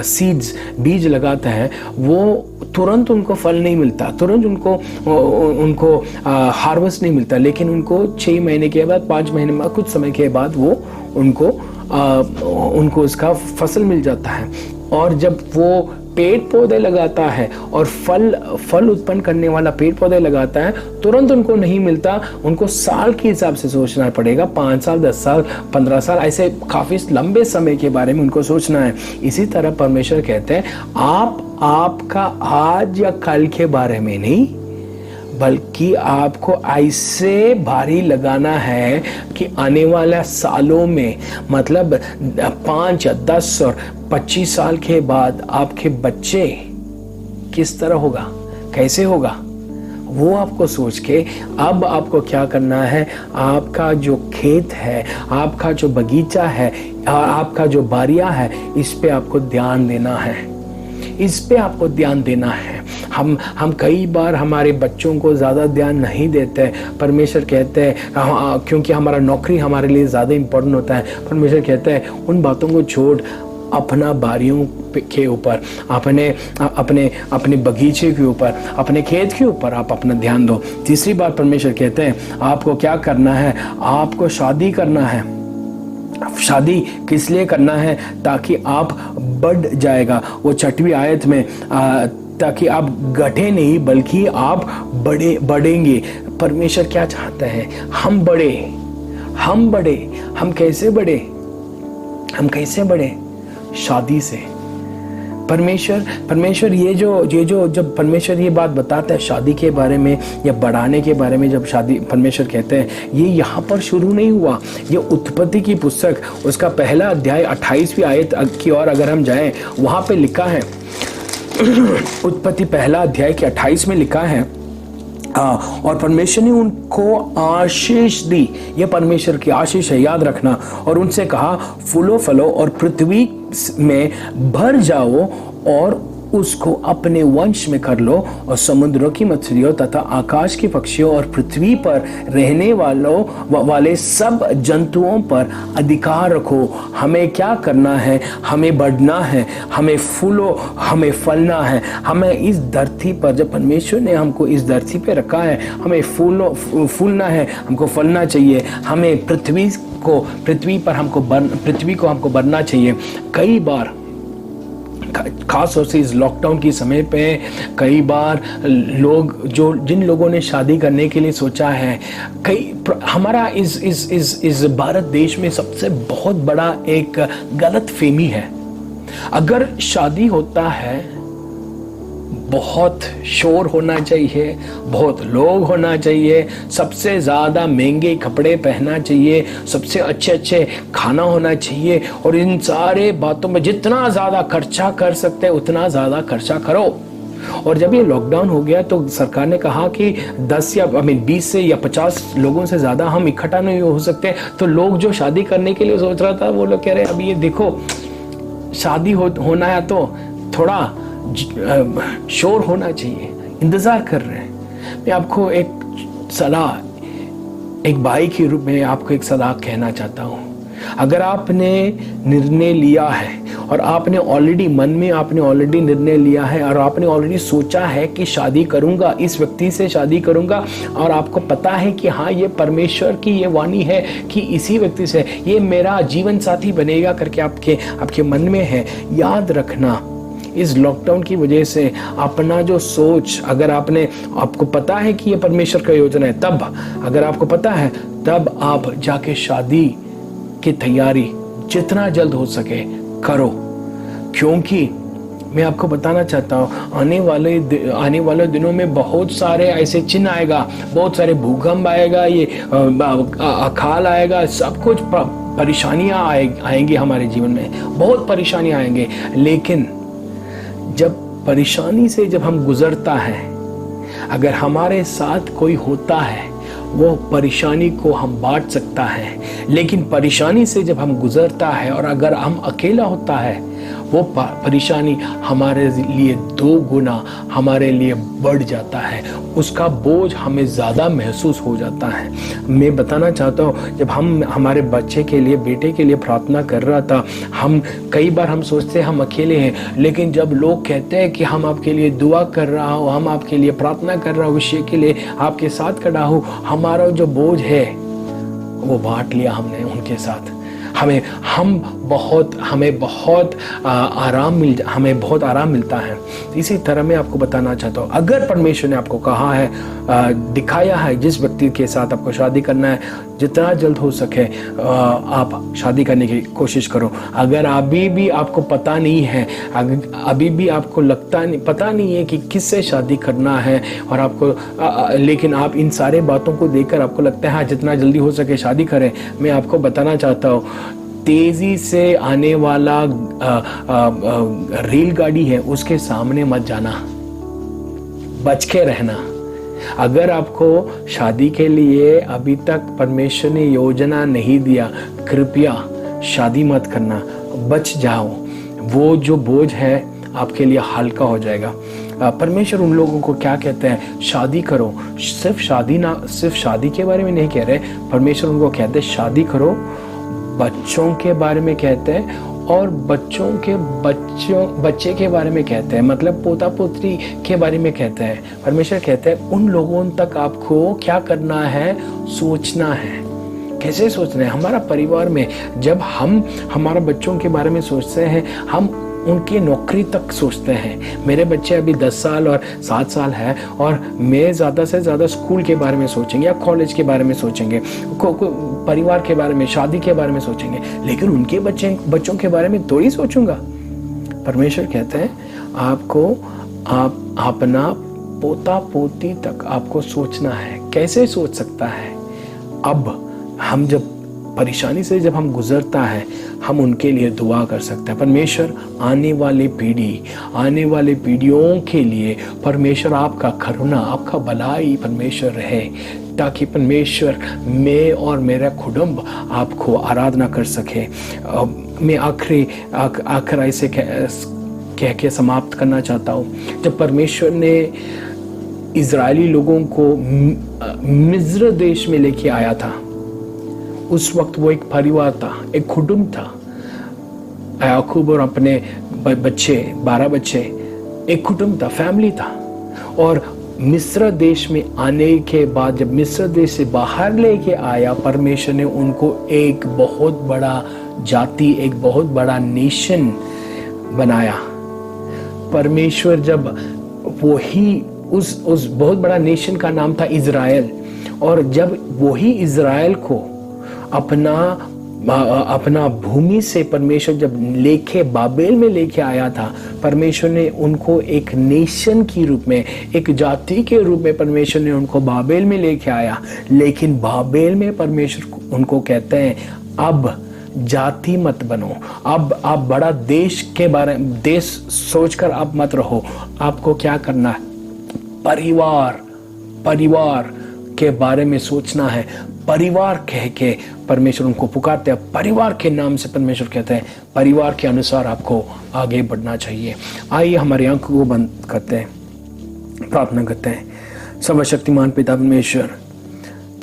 सीड्स, बीज लगाता है, वो तुरंत उनको फल नहीं मिलता, तुरंत उनको हार्वेस्ट नहीं मिलता। लेकिन उनको 6 महीने के बाद, 5 महीने में, कुछ समय के बाद वो उनको उसका फसल मिल जाता है। और जब वो पेड़ पौधे लगाता है और फल उत्पन्न करने वाला पेड़ पौधे लगाता है, तुरंत उनको नहीं मिलता, उनको साल के हिसाब से सोचना पड़ेगा। 5 साल, 10 साल, 15 साल, ऐसे काफी लंबे समय के बारे में उनको सोचना है। इसी तरह परमेश्वर कहते हैं आपका आज या कल के बारे में नहीं, बल्कि आपको ऐसे भारी लगाना है कि आने वाला सालों में, मतलब 5 या 10 और 25 साल के बाद आपके बच्चे किस तरह होगा, कैसे होगा, वो आपको सोच के अब आपको क्या करना है, आपका जो खेत है, आपका जो बगीचा है, आपका जो बारियां है, इस पे आपको ध्यान देना है, इस पे आपको ध्यान देना है। हम कई बार हमारे बच्चों को ज़्यादा ध्यान नहीं देते। परमेश्वर कहते हैं क्योंकि हमारा नौकरी हमारे लिए ज़्यादा इम्पोर्टेंट होता है। परमेश्वर कहते हैं उन बातों को छोड़, अपना बारियों के ऊपर, अपने बगीचे के ऊपर, अपने खेत के ऊपर आप अपना ध्यान दो। तीसरी बात परमेश्वर कहते हैं आपको क्या करना है, आपको शादी करना है। शादी किस लिए करना है? ताकि आप बढ़ जाएगा। वो 6वीं आयत में ताकि आप घटे नहीं बल्कि आप बढ़ेंगे। परमेश्वर क्या चाहता है? हम बढ़े। हम कैसे बढ़े? शादी से। परमेश्वर ये जो जब परमेश्वर ये बात बताता है शादी के बारे में या बढ़ाने के बारे में, जब शादी परमेश्वर कहते हैं, ये यहाँ पर शुरू नहीं हुआ। ये उत्पत्ति की पुस्तक, उसका पहला अध्याय 28वीं आयत की ओर अगर हम जाएं, वहाँ पे लिखा है, उत्पत्ति पहला अध्याय के 28 में लिखा है, और परमेश्वर ने उनको आशीष दी। यह परमेश्वर की आशीष है, याद रखना। और उनसे कहा फूलो फलो और पृथ्वी में भर जाओ और उसको अपने वंश में कर लो और समुद्रों की मछलियों तथा आकाश के पक्षियों और पृथ्वी पर रहने वाले सब जंतुओं पर अधिकार रखो। हमें क्या करना है? हमें बढ़ना है, हमें हमें फलना है। हमें इस धरती पर, जब परमेश्वर ने हमको इस धरती पे रखा है, हमें फूलना है, हमको फलना चाहिए। हमें पृथ्वी को हमको बढ़ना चाहिए। कई बार खास तौर से इस लॉकडाउन के समय पे कई बार जिन लोगों ने शादी करने के लिए सोचा है, हमारा इस भारत देश में सबसे बहुत बड़ा एक गलत फहमी है। अगर शादी होता है, बहुत शोर होना चाहिए, बहुत लोग होना चाहिए, सबसे ज़्यादा महंगे कपड़े पहनना चाहिए, सबसे अच्छे खाना होना चाहिए, और इन सारे बातों में जितना ज़्यादा खर्चा कर सकते हैं उतना ज़्यादा खर्चा करो। और जब ये लॉकडाउन हो गया तो सरकार ने कहा कि 20 से या 50 लोगों से ज़्यादा हम इकट्ठा नहीं हो सकते। तो लोग जो शादी करने के लिए सोच रहा था, वो लोग कह रहे अब ये देखो, शादी होना है तो थोड़ा शोर होना चाहिए, इंतजार कर रहे हैं। मैं आपको एक भाई के रूप में आपको एक सलाह कहना चाहता हूँ। अगर आपने निर्णय लिया है और आपने ऑलरेडी मन में निर्णय लिया है और आपने ऑलरेडी सोचा है कि शादी करूंगा, इस व्यक्ति से शादी करूंगा, और आपको पता है कि हाँ, ये परमेश्वर की ये वाणी है कि इसी व्यक्ति से ये मेरा जीवन साथी बनेगा करके आपके मन में है, याद रखना, इस लॉकडाउन की वजह से अपना जो सोच, अगर आपको पता है कि ये परमेश्वर का योजना है, तब अगर आपको पता है, तब आप जाके शादी की तैयारी जितना जल्द हो सके करो। क्योंकि मैं आपको बताना चाहता हूँ, आने वाले दिनों में बहुत सारे ऐसे चिन्ह आएगा, बहुत सारे भूकंप आएगा, ये अकाल आएगा, सब कुछ परेशानियाँ आएंगी हमारे जीवन में, बहुत परेशानियाँ आएंगे। लेकिन जब परेशानी से जब हम गुजरता है, अगर हमारे साथ कोई होता है, वो परेशानी को हम बांट सकता है। लेकिन परेशानी से जब हम गुजरता है और अगर हम अकेला होता है, वो परेशानी हमारे लिए 2 गुना हमारे लिए बढ़ जाता है, उसका बोझ हमें ज़्यादा महसूस हो जाता है। मैं बताना चाहता हूँ, जब हम हमारे बच्चे के लिए, बेटे के लिए प्रार्थना कर रहा था, कई बार हम सोचते हैं हम अकेले हैं, लेकिन जब लोग कहते हैं कि हम आपके लिए दुआ कर रहा हूँ, हम आपके लिए प्रार्थना कर रहा हूँ, विषय के लिए आपके साथ खड़ा हूँ, हमारा जो बोझ है वो बांट लिया हमने उनके साथ। हमें बहुत आराम मिलता है। इसी तरह मैं आपको बताना चाहता हूँ, अगर परमेश्वर ने आपको कहा है, दिखाया है जिस व्यक्ति के साथ आपको शादी करना है, जितना जल्द हो सके आप शादी करने की कोशिश करो। अगर अभी भी आपको पता नहीं है, अभी भी आपको पता नहीं है कि किससे शादी करना है, और आपको लेकिन आप इन सारे बातों को देखकर आपको लगता है हाँ, जितना जल्दी हो सके शादी करें, मैं आपको बताना चाहता हूँ, तेजी से आने वाला रेलगाड़ी है, उसके सामने मत जाना, बच के रहना। अगर आपको शादी के लिए अभी तक परमेश्वर ने योजना नहीं दिया, कृपया शादी मत करना, बच जाओ। वो जो बोझ है आपके लिए हल्का हो जाएगा। परमेश्वर उन लोगों को क्या कहते हैं, शादी करो। सिर्फ शादी के बारे में नहीं कह रहे, परमेश्वर उनको कहते हैं शादी करो, बच्चों के बारे में कहते हैं, और बच्चे के बारे में कहते हैं, मतलब पोता पोत्री के बारे में कहते हैं। परमेश्वर कहते हैं उन लोगों तक आपको क्या करना है, सोचना है। कैसे सोचना है? हमारा परिवार में जब हम हमारा बच्चों के बारे में सोचते हैं, हम उनकी नौकरी तक सोचते हैं। मेरे बच्चे अभी 10 साल और 7 साल है, और मैं ज़्यादा से ज़्यादा स्कूल के बारे में सोचेंगे या कॉलेज के बारे में सोचेंगे, परिवार के बारे में, शादी के बारे में सोचेंगे, लेकिन उनके बच्चों के बारे में थोड़ी सोचूंगा। परमेश्वर कहते हैं आपको अपना पोता पोती तक आपको सोचना है। कैसे सोच सकता है? अब हम जब परेशानी से जब हम गुजरता है, हम उनके लिए दुआ कर सकते हैं। परमेश्वर आने वाली पीढ़ियों के लिए परमेश्वर आपका करुणा, आपका भलाई परमेश्वर रहे, ताकि परमेश्वर मैं और मेरा कुटुंब आपको आराधना कर सके। मैं आखिर ऐसे कह के समाप्त करना चाहता हूँ। जब परमेश्वर ने इजरायली लोगों को मिस्र देश में लेके आया था, उस वक्त वो एक परिवार था, एक कुटुंब था। याकूब और अपने बच्चे, 12 बच्चे, एक कुटुंब था, फैमिली था। और मिस्र देश में आने के बाद जब मिस्र देश से बाहर लेके आया, परमेश्वर ने उनको एक बहुत बड़ा जाति, एक बहुत बड़ा नेशन बनाया। परमेश्वर जब वही उस बहुत बड़ा नेशन का नाम था इज़राइल, और जब वही इज़राइल को अपना भूमि से परमेश्वर जब लेके बाबेल में लेके आया था, परमेश्वर ने उनको एक नेशन के रूप में, एक जाति के रूप में परमेश्वर ने उनको बाबेल में लेके आया। लेकिन बाबेल में परमेश्वर उनको कहते हैं, अब जाति मत बनो, अब आप बड़ा देश के बारे में देश सोचकर आप मत रहो। आपको क्या करना है? परिवार के बारे में सोचना है। परिवार कह के परमेश्वर उनको पुकारते हैं। परिवार के नाम से परमेश्वर कहते हैं, परिवार के अनुसार आपको आगे बढ़ना चाहिए। आइए हमारी आंखों को बंद करते हैं, प्रार्थना करते हैं। सर्वशक्तिमान पिता परमेश्वर,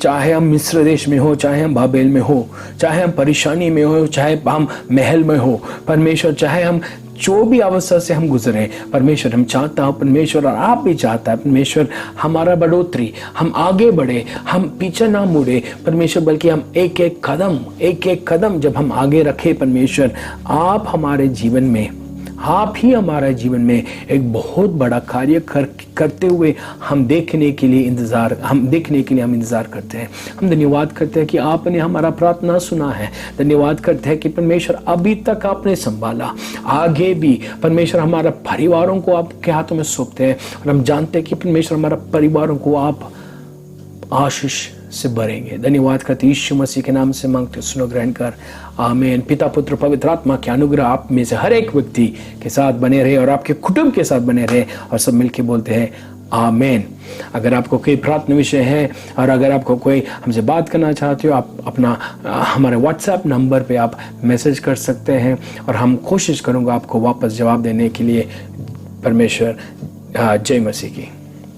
चाहे हम मिस्र देश में हो, चाहे हम बाबेल में हो, चाहे हम परेशानी में हो, चाहे हम महल में हो, परमेश्वर चाहे हम जो भी अवस्था से हम गुजरे, परमेश्वर हम चाहता हूँ परमेश्वर, और आप भी चाहता है परमेश्वर, हमारा बढ़ोतरी, हम आगे बढ़े, हम पीछे ना मुड़े परमेश्वर, बल्कि हम एक एक कदम जब हम आगे रखे परमेश्वर, आप हमारे जीवन में, आप ही हमारे जीवन में एक बहुत बड़ा कार्य करते हुए हम देखने के लिए इंतजार करते हैं। हम धन्यवाद करते हैं कि आपने हमारा प्रार्थना सुना है। धन्यवाद करते हैं कि परमेश्वर अभी तक आपने संभाला, आगे भी परमेश्वर हमारा परिवारों को आपके हाथों में सौंपते हैं, और हम जानते हैं कि परमेश्वर हमारा परिवारों को आप आशीष से भरेंगे। धन्यवाद करते यीशु मसीह के नाम से मांगते, सुनो, ग्रहण कर, आमीन। पिता, पुत्र, पवित्र आत्मा के अनुग्रह आप में से हर एक व्यक्ति के साथ बने रहे और आपके कुटुंब के साथ बने रहे, और सब मिलके बोलते हैं आमीन। अगर आपको कोई प्रार्थना विषय है, और अगर आपको कोई हमसे बात करना चाहते हो, आप अपना हमारे व्हाट्सएप नंबर पे आप मैसेज कर सकते हैं, और हम कोशिश करूँगा आपको वापस जवाब देने के लिए। परमेश्वर जय मसीह की।